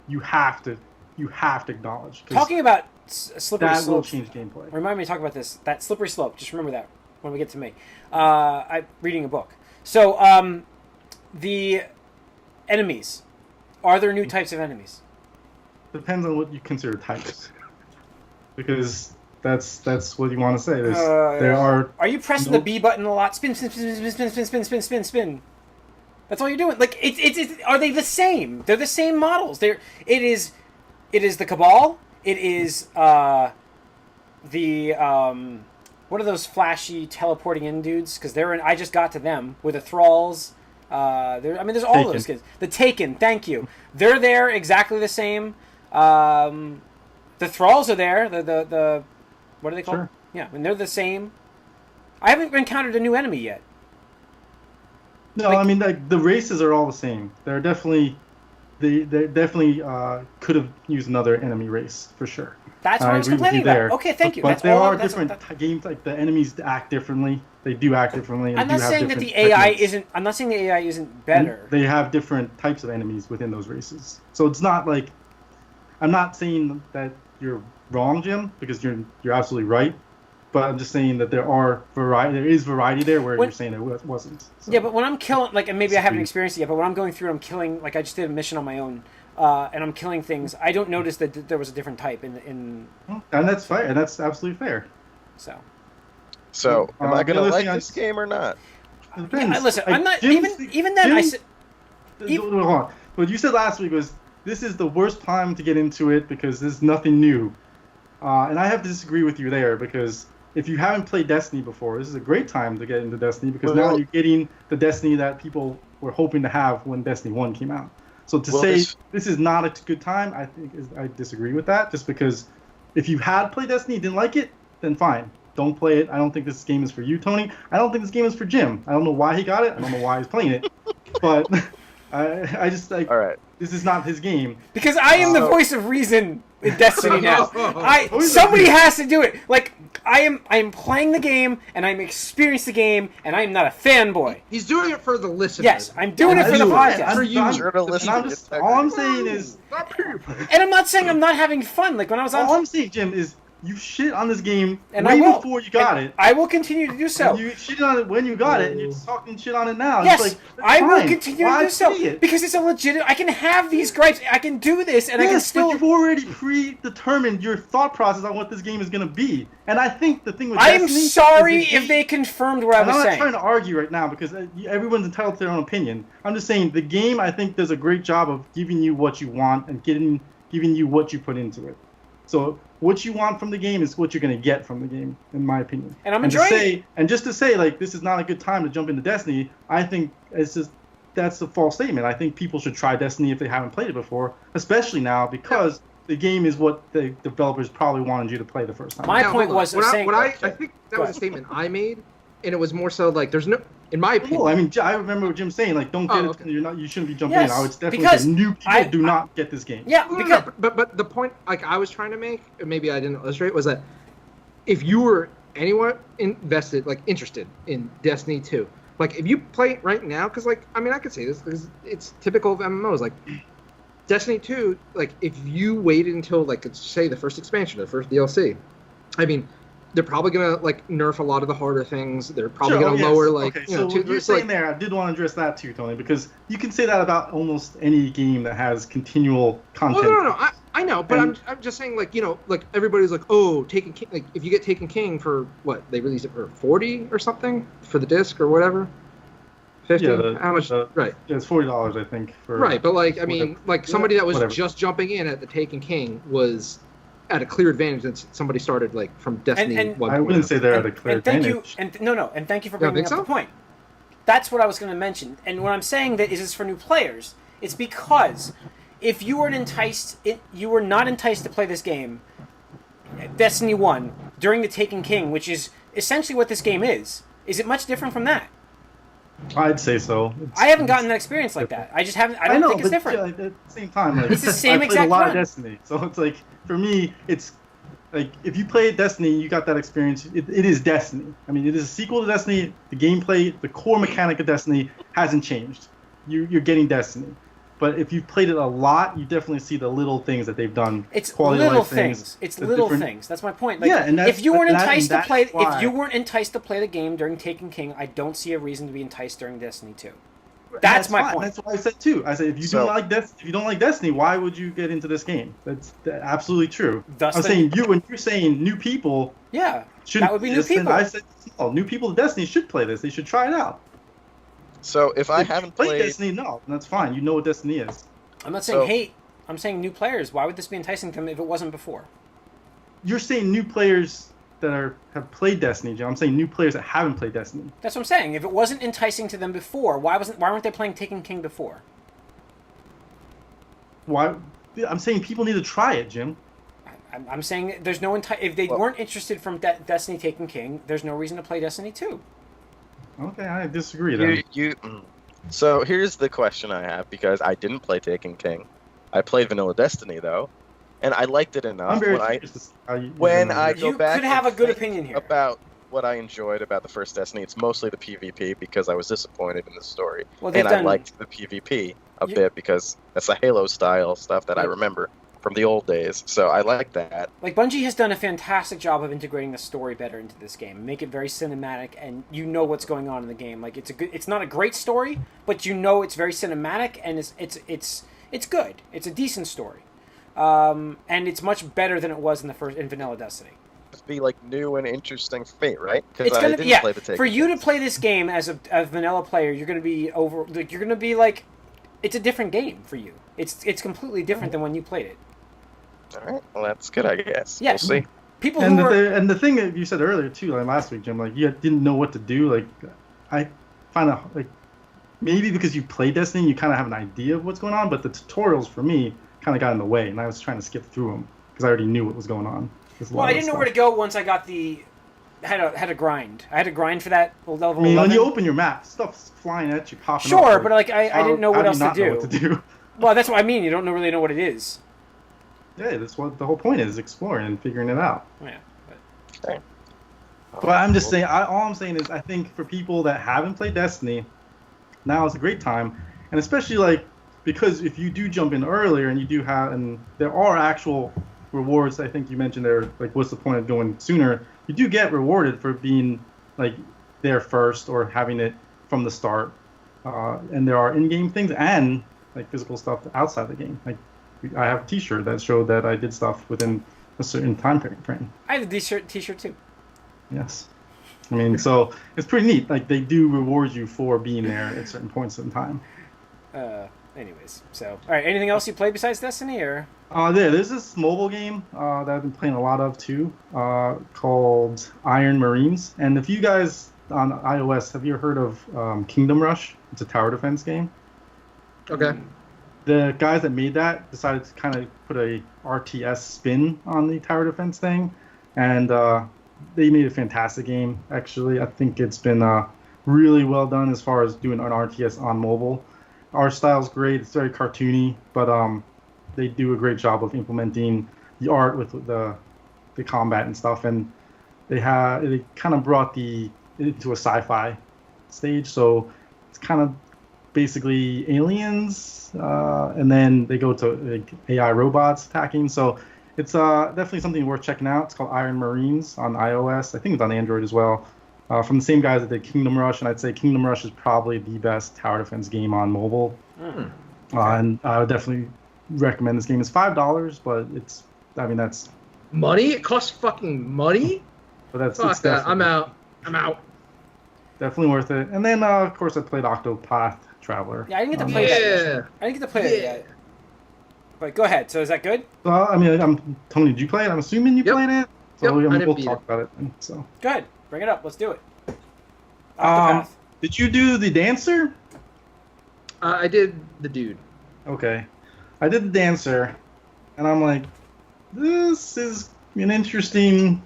you have to acknowledge. Talking about slippery slope, that will change gameplay. Remind me to talk about this. That slippery slope. Just remember that when we get to me. I'm reading a book. So the enemies. Are there new types of enemies? Depends on what you consider types. Because that's what you want to say. There are. Are you pressing the B button a lot? Spin, spin, spin, spin, spin, spin, spin, spin, spin, spin. That's all you're doing. Like it's. Are they the same? They're the same models. It is the Cabal. It is the what are those flashy teleporting in dudes? Because they're in. I just got to them with the Thralls. There's all those kids. The Taken. Thank you. They're there exactly the same. The Thralls are there. The what are they called? Sure. Yeah, and they're the same. I haven't encountered a new enemy yet. No, I mean the races are all the same. They're definitely they definitely could have used another enemy race for sure. That's what I was complaining about. Okay, thank you. But there are different games, like the enemies act differently. They do act differently. And I'm not saying that the AI isn't. I'm not saying the AI isn't better. And they have different types of enemies within those races. So it's not like, I'm not saying that you're wrong, Jim, because you're absolutely right. but I'm just saying that there is variety there where When- you're saying it wasn't. So. Yeah, but when I'm killing, like, and maybe I haven't experienced it yet, but when I'm going through, I'm killing, like, I just did a mission on my own, and I'm killing things. I don't notice that there was a different type in And that's fair, and that's absolutely fair. so. So, am I the gonna other like thing this game or not? It depends. Yeah, listen, Like, I'm not Jim's- even then. Hold on. What you said last week was this is the worst time to get into it because there's nothing new, and I have to disagree with you there because if you haven't played Destiny before, this is a great time to get into Destiny because now you're getting the Destiny that people were hoping to have when Destiny 1 came out. So to say this is not a good time, I think I disagree with that. Just because if you had played Destiny and didn't like it, then fine. Don't play it. I don't think this game is for you, Tony. I don't think this game is for Jim. I don't know why he got it. I don't know why he's playing it. But I just like. All right. This is not his game. Because I am the voice of reason in Destiny now. Voice Somebody of reason. has to do it. Like I am playing the game and I'm experiencing the game and I'm not a fanboy. He's doing it for the listeners. Yes, I'm doing it for the podcast. For you. Sure to listen And to just, it. all I'm saying is, And I'm not saying I'm not having fun. Like when I was on, all I'm saying, Jim, is you shit on this game and way I will. before you got And it. I will continue to do so. And you shit on it when you got it, and you're just talking shit on it now. Yes, it's like, that's I will fine. continue Why to do so say it? because it's a legit. I can have these gripes. I can do this, and I can Yes, still. but you've already predetermined your thought process on what this game is going to be. And I think the thing with I am Destiny sorry is the if game- they confirmed what I and was I'm not saying. trying to argue right now because everyone's entitled to their own opinion. I'm just saying the game, I think, does a great job of giving you what you want and giving you what you put into it. So what you want from the game is what you're going to get from the game, in my opinion. And I'm enjoying it. And just to say, like, this is not a good time to jump into Destiny, I think that's a false statement. I think people should try Destiny if they haven't played it before, especially now because the game is what the developers probably wanted you to play the first time. My Now, point hold on. was What I- saying. what I think that was a statement I made, and it was more so like there's no, in my opinion. Well, I mean, I remember Jim saying, like, don't get Oh, it. okay. You shouldn't be jumping Yes, in. I would definitely because say new people do not get this game. Yeah, No, because but the point like I was trying to make, or maybe I didn't illustrate, was that if you were anyone interested in Destiny 2, like if you play it right now, because like I mean I could say this because it's typical of MMOs, like Destiny 2, like if you waited until like let's say the first expansion, the first DLC, I mean they're probably gonna like nerf a lot of the harder things. They're probably Sure, gonna yes. lower like Okay, you so know. what you're it's saying like, there, I did want to address that too, Tony, because you can say that about almost any game that has continual content. well, no. I know, but And- I'm just saying, like, you know, like everybody's like, oh, Taken King, like if you get Taken King for what they released it for 40 or something for the disc or whatever, 50. Yeah, How much? Right, Yeah, it's $40, I think. For right. But like, I mean, whatever. like somebody that was Whatever. just jumping in at the Taken King was at a clear advantage than somebody started like from Destiny. and 1. I wouldn't say they're at a clear and thank advantage. you, and thank you for You don't bringing up think the so? point. That's what I was going to mention. And when I'm saying that is this for new players, it's because if you were you were not enticed to play this game, Destiny 1, during the Taken King, which is essentially what this game is it much different from that? I'd say so. I haven't gotten that experience like that. I just haven't. I don't know, think it's but different. At the same time, like, It's the same I played exact a lot run. of Destiny, so it's like for me, it's like if you played Destiny, you got that experience. It is Destiny. I mean, it is a sequel to Destiny. The gameplay, the core mechanic of Destiny hasn't changed. You're getting Destiny. But if you've played it a lot, you definitely see the little things that they've done. It's quality of little life things. It's the little different- things. That's my point. Like, Yeah, and that's- if you weren't and that- enticed and to play, that's why- if you weren't enticed to play the game during Taken King, I don't see a reason to be enticed during Destiny 2. That's my fine. point. That's what I said too. I said if you So- don't like Destiny, why would you get into this game? That's absolutely true. Thus I'm the- saying when you're saying new people Yeah, shouldn't. that would be new just said- people. I said new people to Destiny should play this. They should try it out. So if I If you haven't played played, Destiny, no, that's fine. You know what Destiny is. I'm not saying So- hate. I'm saying new players. Why would this be enticing to them if it wasn't before? You're saying new players that have played Destiny, Joe. I'm saying new players that haven't played Destiny. That's what I'm saying. If it wasn't enticing to them before, why weren't they playing Taken King before? Why? I'm saying people need to try it, Jim. I'm saying there's no if they Well- weren't interested from Destiny Taken King, there's no reason to play Destiny 2. Okay, I disagree then. So here's the question I have, because I didn't play Taken King. I played Vanilla Destiny though, and I liked it enough. I'm very when I curious to see how you when remember I it. go You back could have and a good think opinion here. about what I enjoyed about the first Destiny. It's mostly the PvP because I was disappointed in the story, Well, they've and I done- liked the PvP a You- bit because that's the Halo style stuff that I remember. from the old days. So I like that. Like, Bungie has done a fantastic job of integrating the story better into this game, make it very cinematic, and you know what's going on in the game. Like, it's not a great story, but you know it's very cinematic, and it's good. It's a decent story, and it's much better than it was in vanilla Destiny. It'd be like new and interesting for me, right? It's Because I gonna didn't play the Taken for you to King. play this game as a vanilla player, you're gonna be it's a different game for you. It's completely different than when you played it. All right, well that's good, I guess. Yeah. We'll see. People And who and the thing that you said earlier too, like last week, Jim, like you didn't know what to do. Like I find out like maybe because you play Destiny, you kind of have an idea of what's going on, but the tutorials for me kind of got in the way, and I was trying to skip through them because I already knew what was going on. Well, I didn't know where to go once I got had to grind. I had to grind for that level. I mean, 11. when you open your map, stuff's flying at you, popping up. Sure, but like I didn't know what else to Know what to do. Well, that's what I mean. You don't really know what it is. Yeah, that's what the whole point is: exploring and figuring it out. Yeah. Okay. But I'm just saying, all I'm saying is, I think for people that haven't played Destiny, now is a great time, and especially like because if you do jump in earlier and you do have, and there are actual rewards. I think you mentioned there, like, what's the point of going sooner? You do get rewarded for being like there first or having it from the start, and there are in-game things and like physical stuff outside the game. Like I have a T-shirt that showed that I did stuff within a certain time frame. I have a T-shirt too. Yes. I mean, so it's pretty neat. Like, they do reward you for being there at certain points in time. Anyways, so all right. Anything else you played besides Destiny, or? There's this mobile game that I've been playing a lot of too, called Iron Marines. And if you guys on iOS, have you heard of Kingdom Rush? It's a tower defense game. Okay. The guys that made that decided to kind of put a RTS spin on the tower defense thing, and they made a fantastic game. Actually, I think it's been really well done as far as doing an RTS on mobile. Art style's great. It's very cartoony, but they do a great job of implementing the art with the combat and stuff. And they kind of brought it into a sci-fi stage. So it's kind of basically aliens, and then they go to like, AI robots attacking. So it's definitely something worth checking out. It's called Iron Marines on iOS. I think it's on Android as well. From the same guys that did Kingdom Rush, and I'd say Kingdom Rush is probably the best tower defense game on mobile. Okay. And I would definitely recommend this game. It's $5, but that's Money? It costs fucking money? but that's Fuck it's that. I'm definitely- out. Definitely worth it. And then of course I played Octopath Traveler. Yeah, I didn't get to play that. Yeah. I didn't get to play that yet. But go ahead. So is that good? Well, I mean, Tony, did you play it? I'm assuming you Yep. played it. So Yep, I didn't we'll beat talk it. about it. Then, so. Go ahead. Bring it up. Let's do it. Octopath. Did you do the dancer? I did the dude. Okay. I did the dancer, and I'm like, this is an interesting.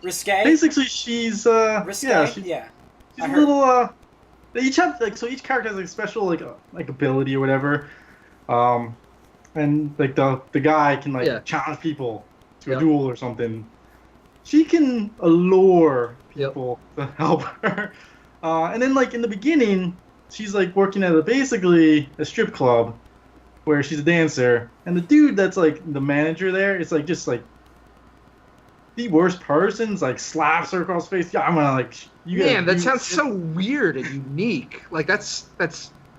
Risque. Basically, she's Risque. yeah, she's I a heard. little They each have each character has like special like ability or whatever, and like the guy can like Yeah. challenge people to Yep. a duel or something. She can allure Yep. people to help her, and then like in the beginning, she's like working at basically a strip club, where she's a dancer, and the dude that's like the manager there is like just like the worst person's like slaps her across the face. Yeah, I'm gonna like you. Man, that sounds so weird and unique. Like that's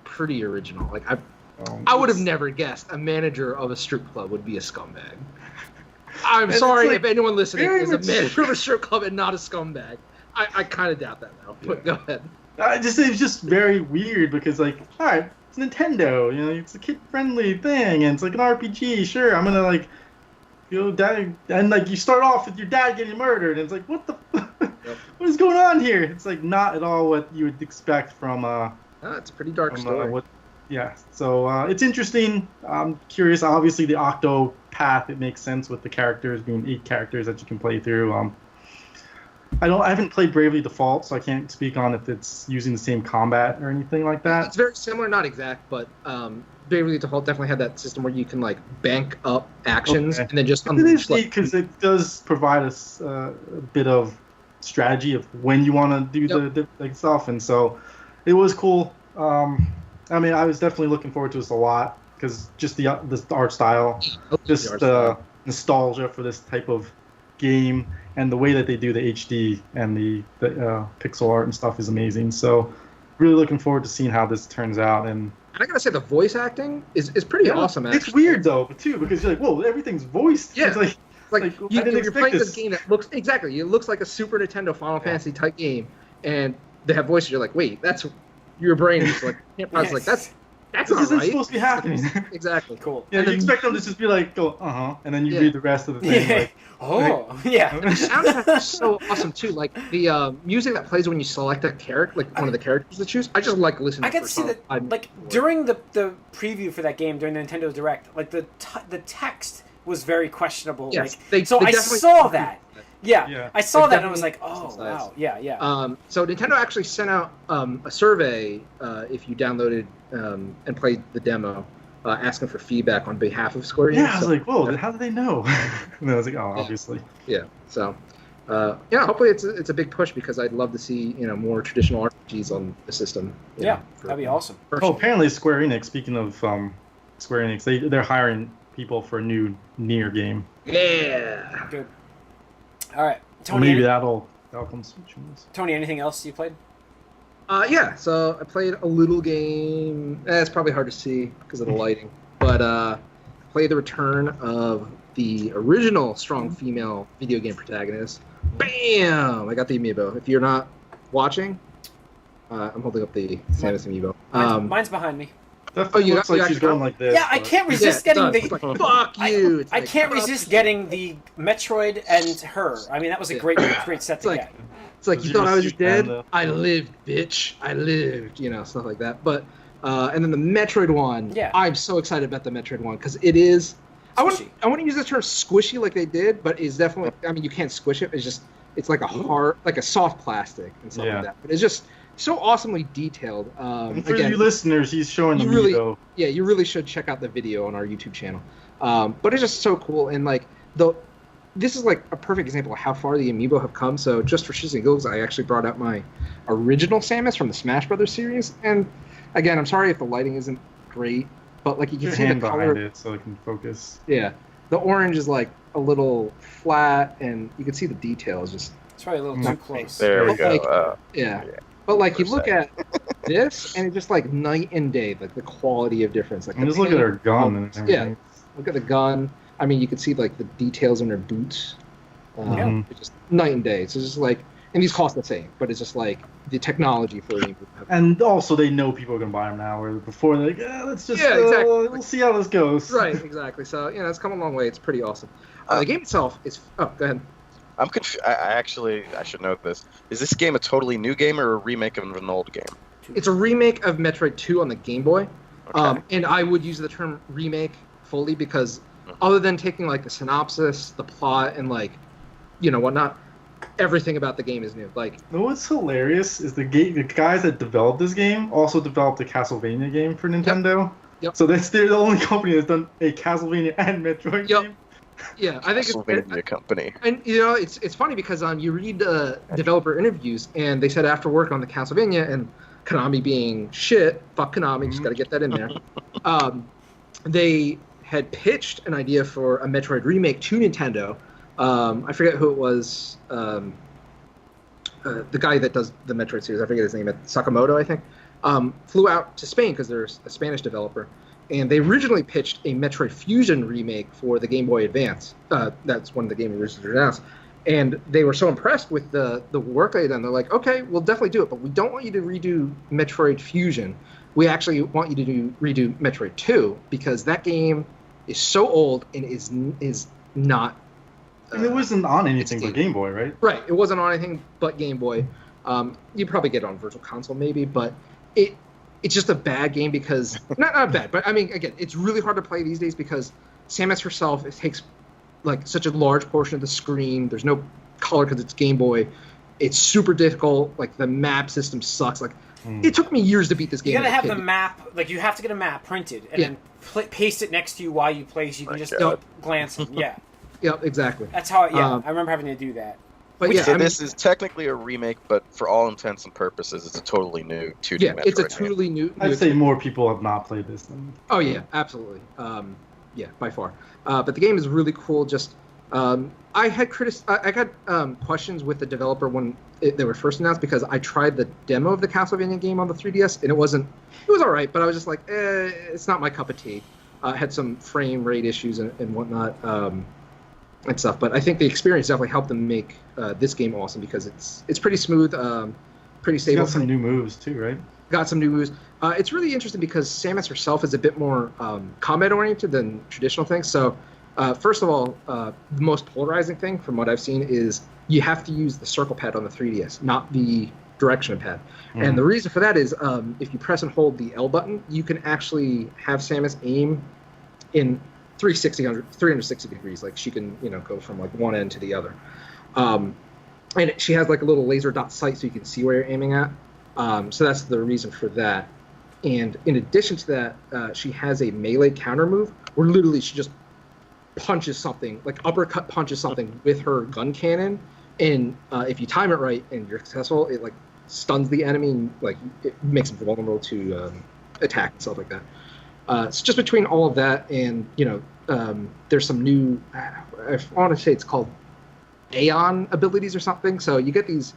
pretty original. Like I would have never guessed a manager of a strip club would be a scumbag. I'm It's sorry like if anyone listening very is a much- manager of a strip club and not a scumbag. I kind of doubt that though. But go ahead. It's just very weird because like, all right, it's Nintendo, it's a kid-friendly thing, and it's like an RPG. Sure, I'm gonna like, dad, and like you start off with your dad getting murdered, and it's like, what the, what is going on here? It's like not at all what you would expect from It's a pretty dark from, story. yeah. So it's interesting. I'm curious. Obviously, the Octo path, it makes sense with the characters being 8 characters that you can play through. I haven't played Bravely Default, so I can't speak on if it's using the same combat or anything like that. It's very similar, not exact, but Bravely Default definitely had that system where you can like bank up actions Okay. and then just It unleash. is neat because it does provide us a bit of strategy of when you want to do the like stuff, and so it was cool. I mean, I was definitely looking forward to this a lot. because just the art style, just The art the style. nostalgia for this type of game, and the way that they do the HD and the pixel art and stuff is amazing. So, really looking forward to seeing how this turns out. And I gotta say, the voice acting is pretty awesome. It's Actually. weird though, too, because you're like, whoa, everything's voiced. Yeah. It's like I didn't you're expect playing this. this game that looks exactly. It looks like a Super Nintendo Final Fantasy type game, and they have voices. You're like, wait, that's your brain is like. I was like, that's This not isn't right. supposed to be happening. Exactly. Cool. Yeah, And you then- expect them to just be like, go, and then you read the rest of the thing. Like, Yeah. The soundtrack is so awesome too. Like the music that plays when you select a character, like one of the characters to choose. I just like listening. I got for to see that, songs. like, during the preview for that game, during the Nintendo Direct, like, the text was very questionable. Yes, like, they so I definitely- saw that. Yeah, Yeah. I saw They that and I was like, definitely oh, emphasize. wow. Yeah. So Nintendo actually sent out a survey if you downloaded and played the demo, asking for feedback on behalf of Square Enix. yeah, I was So- like, whoa, how did they know? And I was like, oh, obviously. Yeah. So, hopefully it's a big push because I'd love to see more traditional RPGs on the system. Yeah, that'd be awesome. Oh, apparently Square Enix, speaking of Square Enix, they're hiring people for a new Nier game. Yeah. Good. All right. So Tony, maybe that'll come soon. Tony, anything else you played? Yeah. So I played a little game. It's probably hard to see because of the lighting, but played the return of the original strong female video game protagonist. Bam! I got the amiibo. If you're not watching, I'm holding up the Samus amiibo. Mine's behind me. Definitely you looks got- you like she's actually going got- like this. Yeah, I but- can't resist Yeah, it getting does. the. It's like, fuck you. It's I like, can't fuck resist you. getting the Metroid and her. I mean, that was a Yeah. great set It's to like- get. It's like, you thought I was Zero dead? suit and, I lived, bitch. I lived. Stuff like that. But and then the Metroid one. Yeah. I'm so excited about the Metroid one because it is. I Squishy. wouldn't use the term squishy like they did, but it's definitely. I mean, you can't squish it. It's like a hard, like a soft plastic and stuff Yeah. like that. But it's just so awesomely detailed. And for Again, you listeners, he's showing the you really- amiibo. yeah, you really should check out the video on our YouTube channel. But it's just so cool, and like this is like a perfect example of how far the amiibo have come. So just for shits and giggles, I actually brought out my original Samus from the Smash Brothers series, and again, I'm sorry if the lighting isn't great, but like you can Your see the hand color. behind it so it can focus. Yeah, the orange is like a little flat, and you can see the details. Just It's probably a little too close. There we But, go. like, Yeah. But like you look at this, and it's just like night and day, like the quality of difference. Like And the just look at paint- her gun and everything. Look at the gun. I mean, you can see like the details in her boots. Mhm. It's just night and day. So it's just like, and these cost the same, but it's just like the technology for it. And also, they know people are gonna buy them now. Where before they're like, let's just Yeah, exactly. we'll see how this goes. Right, exactly. So it's come a long way. It's pretty awesome. The game itself is. Oh, go ahead. I'm confused. I should know this. Is this game a totally new game or a remake of an old game? It's a remake of Metroid 2 on the Game Boy. Okay. And I would use the term remake fully because other than taking like the synopsis, the plot, and like, whatnot, everything about the game is new. Like, You know what's hilarious is the guys that developed this game also developed a Castlevania game for Nintendo. Yep. So they're the only company that's done a Castlevania and Metroid Yep. game. yeah, I think Castlevania company. And it's funny because you read developer interviews and they said after work on the Castlevania and Konami being shit, fuck Konami, just got to get that in there. They had pitched an idea for a Metroid remake to Nintendo. I forget who it was. The guy that does the Metroid series, I forget his name, Sakamoto, I think, flew out to Spain because there's a Spanish developer. And they originally pitched a Metroid Fusion remake for the Game Boy Advance. That's when the game was announced. And they were so impressed with the work they had done. They're like, okay, we'll definitely do it, but we don't want you to redo Metroid Fusion. We actually want you to redo Metroid 2 because that game is so old and is not. And it wasn't on anything it's but Game Boy, right? Right. It wasn't on anything but Game Boy. You'd probably get it on Virtual Console maybe, but it's just a bad game because not bad, but I mean, again, it's really hard to play these days because Samus herself takes like such a large portion of the screen. There's no color because it's Game Boy. It's super difficult. Like the map system sucks. Like it took me years to beat this game. You gotta as a have kid. the map, like you have to get a map printed and Yeah. then paste it next to you while you play so you can just God. glance in. Yeah, Yep, exactly. that's how, Um, I remember having to do that. But yeah, So I mean, this is technically a remake, but for all intents and purposes, it's a totally new 2D yeah, it's a Metroid game. totally new. I'd say more people have not played this than. Oh yeah, absolutely. Yeah, by far. But the game is really cool. Just I had I got questions with the developer when they were first announced because I tried the demo of the Castlevania game on the 3DS and it was all right, but I was just like, it's not my cup of tea. Had some frame rate issues and whatnot and stuff. But I think the experience definitely helped them make this game awesome because it's pretty smooth, pretty stable. Got some new moves too, right? Got some new moves. It's really interesting because Samus herself is a bit more combat oriented than traditional things. So, first of all, the most polarizing thing from what I've seen is you have to use the circle pad on the 3DS, not the direction pad. And the reason for that is if you press and hold the L button, you can actually have Samus aim in 360 degrees. Like she can, go from like one end to the other. And she has like a little laser dot sight so you can see where you're aiming at. So that's the reason for that. And in addition to that, she has a melee counter move where literally she just punches something, like uppercut punches something with her gun cannon. And if you time it right and you're successful, it like stuns the enemy and like it makes them vulnerable to attack and stuff like that. It's just between all of that and, there's some new, I want to say it's called Aeon abilities or something. So you get these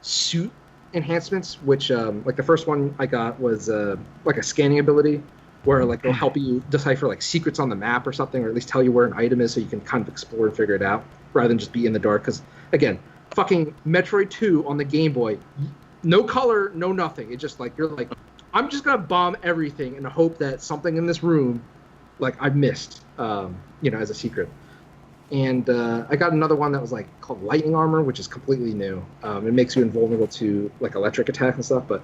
suit enhancements, which like the first one I got was like a scanning ability where like it'll help you decipher like secrets on the map or something, or at least tell you where an item is so you can kind of explore and figure it out rather than just be in the dark. Because again, fucking Metroid 2 on the Game Boy, no color, no nothing. It's just like you're like, I'm just gonna bomb everything and hope that something in this room like I missed as a secret. And I got another one that was like called Lightning Armor, which is completely new. It makes you invulnerable to like electric attack and stuff. But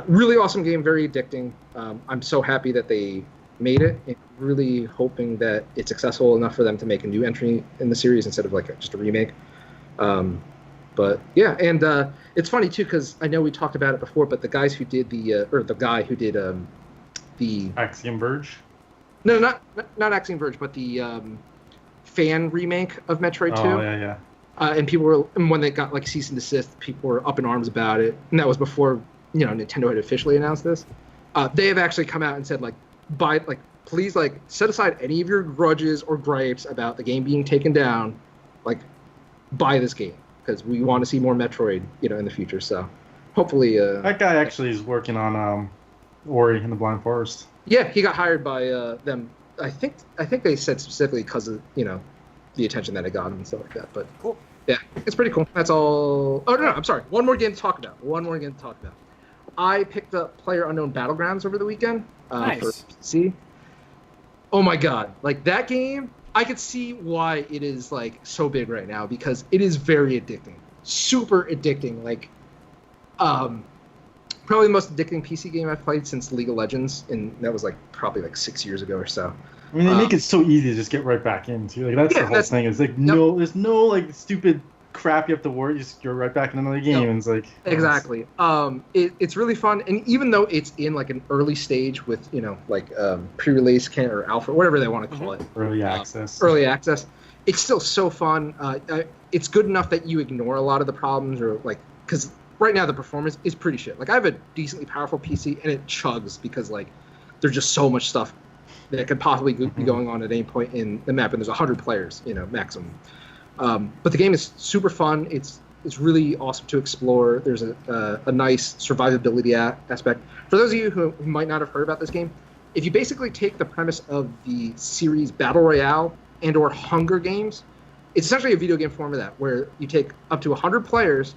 really awesome game, very addicting. I'm so happy that they made it, and really hoping that it's successful enough for them to make a new entry in the series instead of like just a remake. But yeah, and it's funny too because I know we talked about it before, but the guys who did the guy who did the Axiom Verge. No, not Axiom Verge, but the fan remake of Metroid 2. Oh, yeah. And people were, and when they got like cease and desist, people were up in arms about it. And that was before, Nintendo had officially announced this. They have actually come out and said please set aside any of your grudges or gripes about the game being taken down. Like, buy this game because we want to see more Metroid, in the future. So hopefully, that guy actually is working on Ori and the Blind Forest. Yeah, he got hired by them. I think they said specifically because of the attention that it got him and stuff like that. But cool. Yeah, it's pretty cool. That's all. Oh no, I'm sorry. One more game to talk about. I picked up PlayerUnknown Battlegrounds over the weekend Nice. for PC. Oh my god, like that game! I could see why it is like so big right now because it is very addicting, super addicting. Like, probably the most addicting PC game I've played since League of Legends, and that was like probably like 6 years ago or so. I mean, they make it so easy to just get right back into. Like that's the whole thing. It's like there's no like stupid crap you have to worry. You're right back in another game. And it's like exactly. It's really fun, and even though it's in like an early stage with pre-release or alpha, whatever they want to call it, early access. It's still so fun. It's good enough that you ignore a lot of the problems, or like because right now the performance is pretty shit. Like I have a decently powerful PC, and it chugs because like there's just so much stuff that could possibly be going on at any point in the map, and there's 100 players, maximum. But the game is super fun. It's really awesome to explore. There's a nice survivability aspect. For those of you who might not have heard about this game, if you basically take the premise of the series Battle Royale and or Hunger Games, it's essentially a video game form of that, where you take up to 100 players,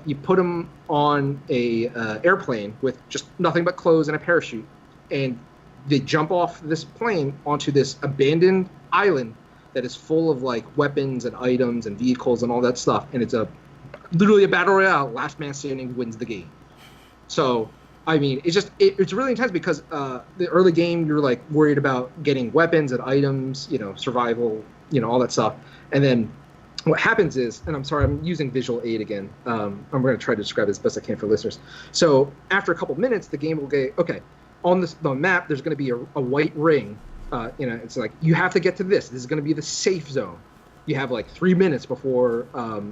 you put them on a airplane with just nothing but clothes and a parachute, and they jump off this plane onto this abandoned island that is full of like weapons and items and vehicles and all that stuff, and it's literally a battle royale. Last man standing wins the game. So I mean, it's really intense because the early game you're like worried about getting weapons and items, survival, all that stuff, and then what happens is, and I'm sorry, I'm using visual aid again. I'm going to try to describe it as best I can for listeners. So after a couple minutes, the game will go, okay, on the map, there's going to be a white ring. It's like, you have to get to this. This is going to be the safe zone. you have like 3 minutes before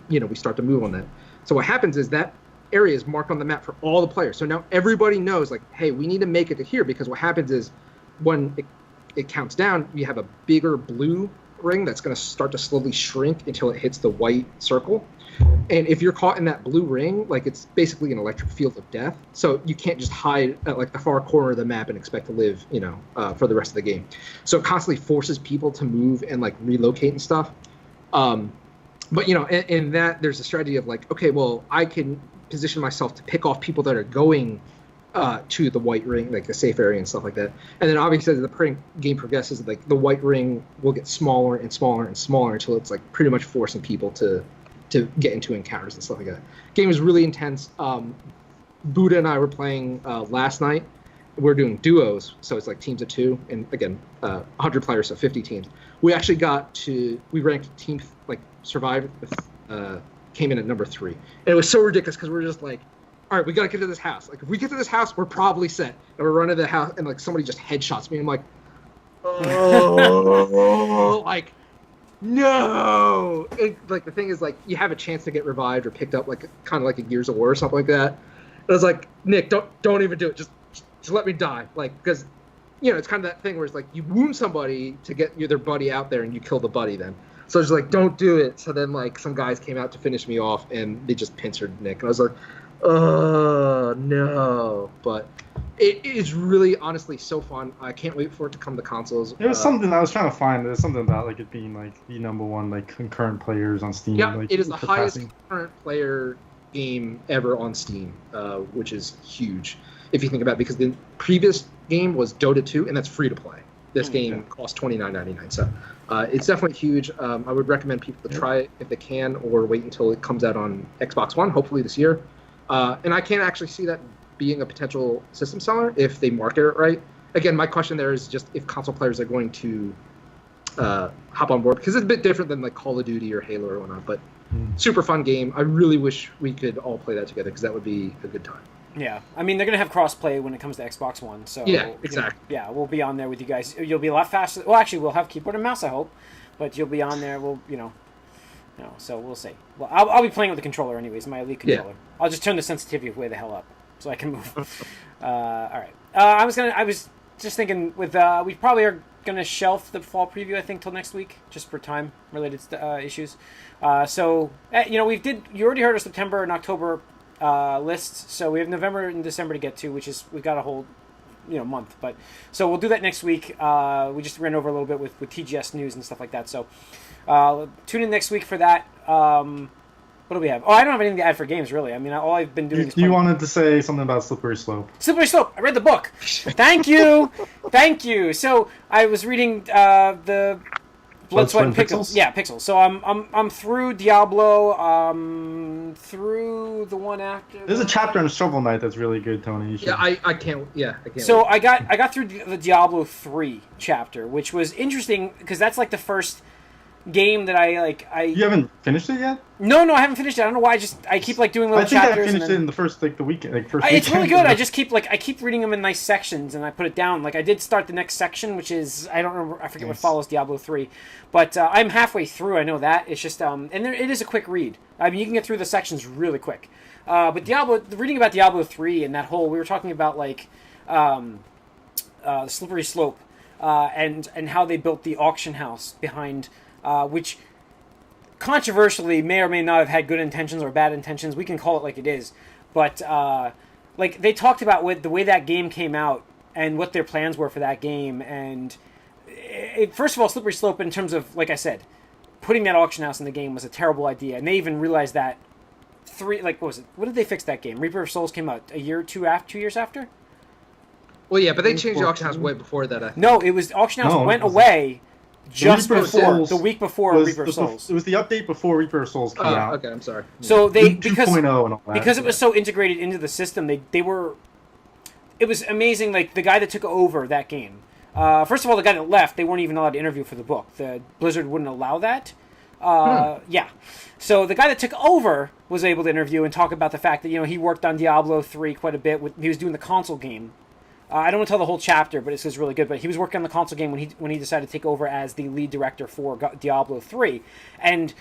we start to move on that. So what happens is that area is marked on the map for all the players. So now everybody knows, like, hey, we need to make it to here, because what happens is when it counts down, you have a bigger blue ring that's going to start to slowly shrink until it hits the white circle. And if you're caught in that blue ring, like, it's basically an electric field of death. So you can't just hide at like the far corner of the map and expect to live, for the rest of the game. So it constantly forces people to move and like relocate and stuff. But in that there's a strategy of like, okay, well, I can position myself to pick off people that are going to the white ring, like the safe area and stuff like that. And then obviously as the game progresses, like the white ring will get smaller and smaller and smaller until it's like pretty much forcing people to get into encounters and stuff like that. Game is really intense. Buddha and I were playing last night. We're doing duos, so it's like teams of 2, and again, 100 players, so 50 teams. We actually we ranked team, like, survived with, came in at number 3. And it was so ridiculous because we were just like, all right, we got to get to this house. Like, if we get to this house, we're probably set. And we're running to the house, and like somebody just headshots me. I'm like, oh, like, no. And, like, the thing is, like, you have a chance to get revived or picked up, like, kind of like a Gears of War or something like that. And I was like, Nick, don't even do it. Just let me die. Like, because, it's kind of that thing where it's like you wound somebody to get their buddy out there and you kill the buddy then. So it's like, don't do it. So then, like, some guys came out to finish me off and they just pincered Nick. And I was like, oh, no. But it is really, honestly, so fun. I can't wait for it to come to consoles. There was something I was trying to find. There's something about, like, it being, like, the number 1, like, concurrent players on Steam. Yeah, like, it is the highest concurrent player game ever on Steam, which is huge if you think about it, because the previous game was Dota 2, and that's free to play. This game costs $29.99, so it's definitely huge. I would recommend people to try it if they can, or wait until it comes out on Xbox One, hopefully this year. And I can't actually see that being a potential system seller if they market it right. Again, my question there is just if console players are going to hop on board, because it's a bit different than like Call of Duty or Halo or whatnot, but super fun game. I really wish we could all play that together, because that would be a good time. Yeah, I mean, they're going to have cross-play when it comes to Xbox One, so... Yeah, exactly. We'll be on there with you guys. You'll be a lot faster. Well, actually, we'll have keyboard and mouse, I hope, but you'll be on there. We'll, so we'll see. Well, I'll be playing with the controller anyways, my Elite controller. Yeah. I'll just turn the sensitivity way the hell up so I can move. All right. I was just thinking with, we probably are going to shelf the fall preview, I think, till next week, just for time-related issues. You already heard our September and October lists, so we have November and December to get to, which is, we've got a whole month, but so we'll do that next week. We just ran over a little bit with TGS news and stuff like that, so tune in next week for that. What do we have? I don't have anything to add for games, really. I mean, all I've been doing is you wanted to say something about Slippery Slope. Slippery Slope, I read the book. Thank you. So I was reading the Blood, Sweat, and Pixels. Yeah, Pixels. So I'm through Diablo, through the one after. There's a chapter on Shovel Knight that's really good, Tony. I can't. Yeah, I can't. So I got through the Diablo 3 chapter, which was interesting because that's like the first game that I. You haven't finished it yet? No, I haven't finished it. I don't know why. I keep like doing little chapters. I think I finished it in the first the weekend. It's really good. I just keep reading them in nice sections, and I put it down. Like I did start the next section, which is I don't remember. I forget what follows Diablo 3, but I'm halfway through. I know that it's just it is a quick read. I mean, you can get through the sections really quick. But reading about Diablo 3 and that whole we were talking about like the Slippery Slope and how they built the auction house behind. Which controversially may or may not have had good intentions or bad intentions. We can call it like it is. But like they talked about the way that game came out and what their plans were for that game. And first of all, Slippery Slope in terms of, like I said, putting that auction house in the game was a terrible idea. And they even realized that what was it? What did they fix that game? Reaper of Souls came out 2 years after? Well, yeah, but they changed the auction house way before that, I think. No, it was auction house went away. Just before the week before Reaper of Souls. It was the update before Reaper of Souls came out. Okay, I'm sorry. So they 2.0 and all that. Because it was so integrated into the system, they were. It was amazing. Like the guy that took over that game. First of all, the guy that left, they weren't even allowed to interview for the book. The Blizzard wouldn't allow that. Yeah. So the guy that took over was able to interview and talk about the fact that he worked on Diablo 3 quite a bit. He was doing the console game I don't want to tell the whole chapter, but it's really good. But he was working on the console game when he decided to take over as the lead director for Diablo 3, and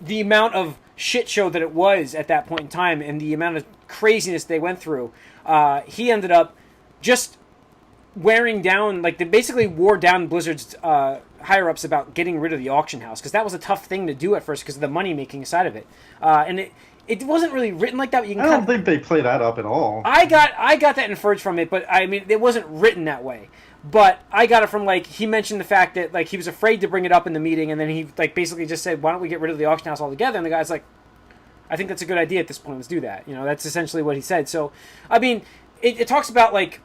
the amount of shit show that it was at that point in time, and the amount of craziness they went through, he ended up just wearing down, like they basically wore down Blizzard's higher ups about getting rid of the auction house, because that was a tough thing to do at first because of the money making side of it, and it wasn't really written like that. But you can I don't think they play that up at all. I got that inferred from it, but I mean it wasn't written that way. But I got it from, like, he mentioned the fact that, like, he was afraid to bring it up in the meeting, and then he, like, basically just said, why don't we get rid of the auction house altogether? And the guy's like, I think that's a good idea at this point, let's do that. You know, that's essentially what he said. So, I mean, it talks about, like,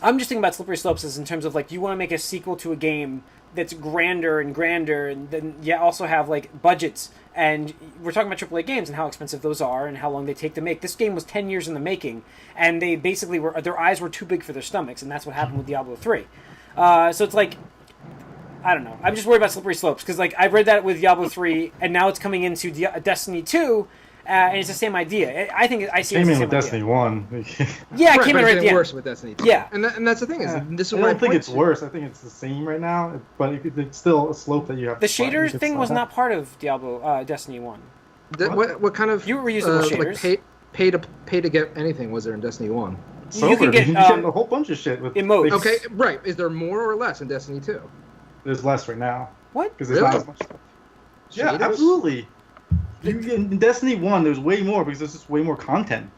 I'm just thinking about Slippery Slopes as in terms of, like, you want to make a sequel to a game that's grander, and then you also have, like, budgets. And we're talking about AAA games and how expensive those are and how long they take to make. This game was 10 years in the making, and they basically their eyes were too big for their stomachs, and that's what happened with Diablo 3. So it's like, I don't know. I'm just worried about Slippery Slopes, because, like, I've read that with Diablo 3, and now it's coming into Destiny 2, and it's the same idea. I think I see it as the same with idea. Destiny 1. Yeah, it Right, came but in it's right at the getting end. worse with Destiny 2. Yeah. And that's the thing is, this is I what don't think it's to. worse. I think it's the same right now, but it's still a slope that you have The to climb. shaders You thing can was slide not part of Destiny 1. What kind of You were reusable shaders. like pay to get anything was there in Destiny 1? up. Sober, you can get, a whole bunch of shit with emotes. Okay, right. Is there more or less in Destiny 2? There's less right now What? because there's Really? not as much stuff. Yeah, Shaders? absolutely. In Destiny 1, there's way more because there's just way more content.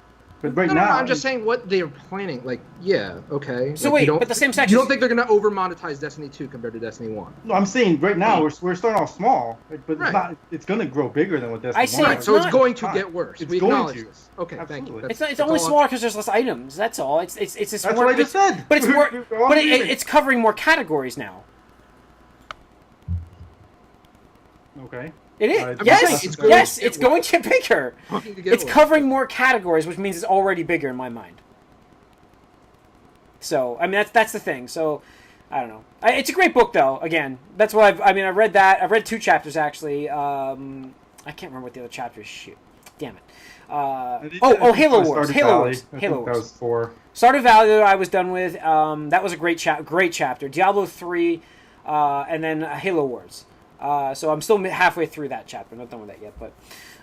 But right No, now, I'm just saying what they're planning. Like, yeah, okay. So Like, wait, you don't- but the same You section. don't think they're gonna over monetize Destiny 2 compared to Destiny 1? No, I'm saying right now we're starting off small, but Right. it's not. It's going to grow bigger than what Destiny I say 1 it's is. So it's not- going to Fine. get worse. It's We going acknowledge to. this. Okay, thank you. Absolutely. That's- It's only that's all smaller because there's less items. That's all. It's just That's more. what I just said. But it's more. We're all But agreeing. it's covering more categories now. Okay. It is. I'm Yes, saying it's it's yes, going- it's going to get bigger. Going to get It's worse. covering more categories, which means it's already bigger in my mind. So I mean that's the thing. So I don't know. It's a great book though. Again, that's what I've read that. I've read 2 chapters actually. I can't remember what the other chapter is. Shoot, damn it. Halo Wars. Halo Wars. Halo That was Wars. 4. Stardew Valley I was done with. That was a great chapter. Diablo 3, and then Halo Wars. So I'm still halfway through that chapter. I'm not done with that yet, but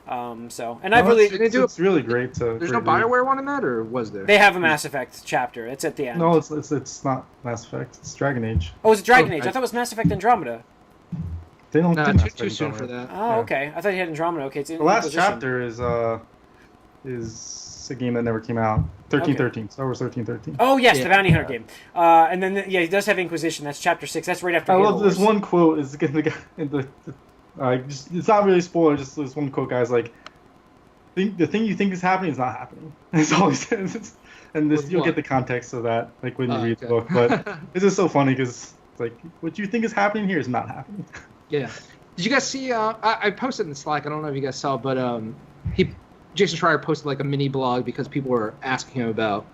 It's really great to. There's no reread. Bioware one in that, or was there? they have a Mass Effect chapter. It's at the end. No, it's not Mass Effect. It's Dragon Age. Oh, it's Dragon Age. Okay. I thought it was Mass Effect Andromeda. They don't No, do Mass too Effect soon for Andromeda. that. Oh, Yeah. okay. I thought you had Andromeda. Okay, it's in The last Inquisition. chapter is a game that never came out. 1313. Star Wars 1313. Oh yes, the Yeah. Bounty Hunter game. And then he does have Inquisition. That's chapter 6. That's right after. I Halo love this Wars. one quote. Is the guy in the it's not really a spoiler. Just this one quote, guys. Like, the thing you think is happening is not happening. That's all he says. And this With you'll what? get the context of that, like when you read the okay. book. But it's just so funny because like what you think is happening here is not happening. Yeah. Did you guys see? I posted in Slack. I don't know if you guys saw, but Jason Schreier posted like a mini blog because people were asking him about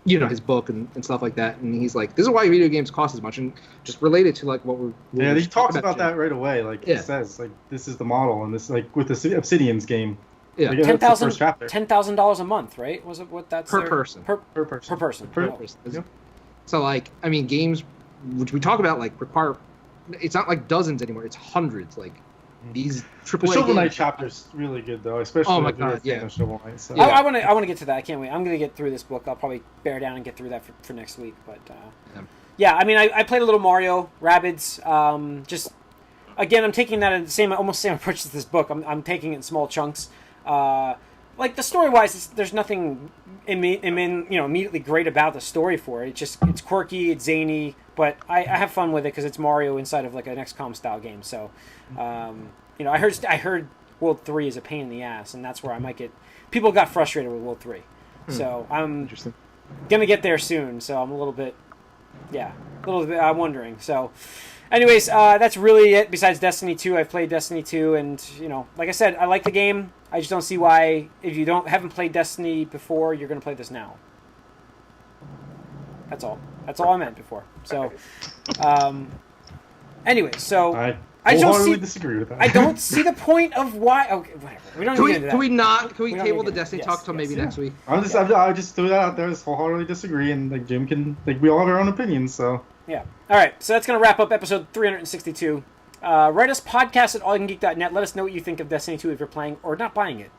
his book and stuff like that, and he's like, "This is why video games cost as much," and just related to like what we're Yeah, he talks about Jim. that right away. Like Yeah. he says, like this is the model, and this like with the Obsidian's game. Yeah, Like, that's the first chapter. $10,000 a month, right? Was it what that's Per their- person. Per Per person. per person. Per Oh. person. Yep. So like, I mean, games which we talk about like require. It's not like dozens anymore. It's hundreds. Like these The AAA Shovel Knight games. chapter's really good though, especially Oh my if you're a God, fan yeah. of Shovel Knight. So. Yeah. I want to get to that. I can't wait. I'm going to get through this book. I'll probably bear down and get through that for next week. But yeah, I mean, I played a little Mario Rabbids. Just again, I'm taking that in almost same approach as this book. I'm taking it in small chunks. Like the story wise, there's nothing immediately great about the story for it. It's quirky, it's zany, but I have fun with it because it's Mario inside of like an XCOM style game. So, I heard World 3 is a pain in the ass, and that's where I might get people got frustrated with World 3. So I'm Interesting. gonna get there soon. So I'm a little bit I'm wondering. So. Anyways, that's really it. Besides Destiny 2, I've played Destiny 2, and like I said, I like the game. I just don't see why, if you haven't played Destiny before, you're going to play this now. That's all. That's all I meant before. So, anyways, so I I don't wholeheartedly see. disagree with that. I don't see the point of why. Okay, whatever. We don't Can need we, to get into can we that. not? Can we We don't table need the to- Destiny yes, talk till yes, maybe yeah. next week? I just threw that out there. Just wholeheartedly disagree, and like Jim can like we all have our own opinions. So Yeah. All right. So that's going to wrap up episode 362. Write us podcast at allyoucangeek.net. Let us know what you think of Destiny 2 if you're playing or not buying it.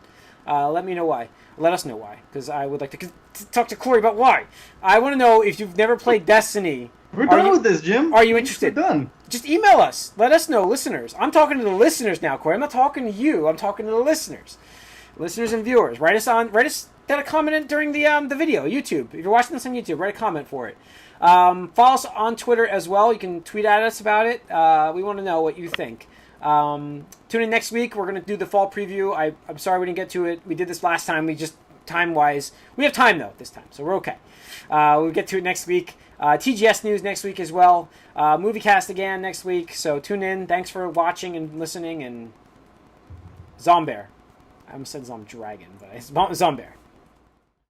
Let me know why. Let us know why, because I would like to talk to Corey about why. I want to know if you've never played Destiny. we're Are done you- with this, Jim. are you interested? We're done. Just email us. Let us know, listeners. I'm talking to the listeners now, Corey. I'm not talking to you. I'm talking to the listeners. Listeners and viewers. Write us a comment during the video, YouTube. If you're watching this on YouTube, write a comment for it. Follow us on Twitter as well. You can tweet at us about it. We want to know what you think. Tune in next week. We're going to do the fall preview. I'm sorry we didn't get to it. We did this last time. We just, time-wise, we have time, though, this time, so we're okay. We'll get to it next week. TGS news next week as well. Moviecast again next week, so tune in. Thanks for watching and listening, and Zombear. I almost said Zomdragon, but it's Zombear.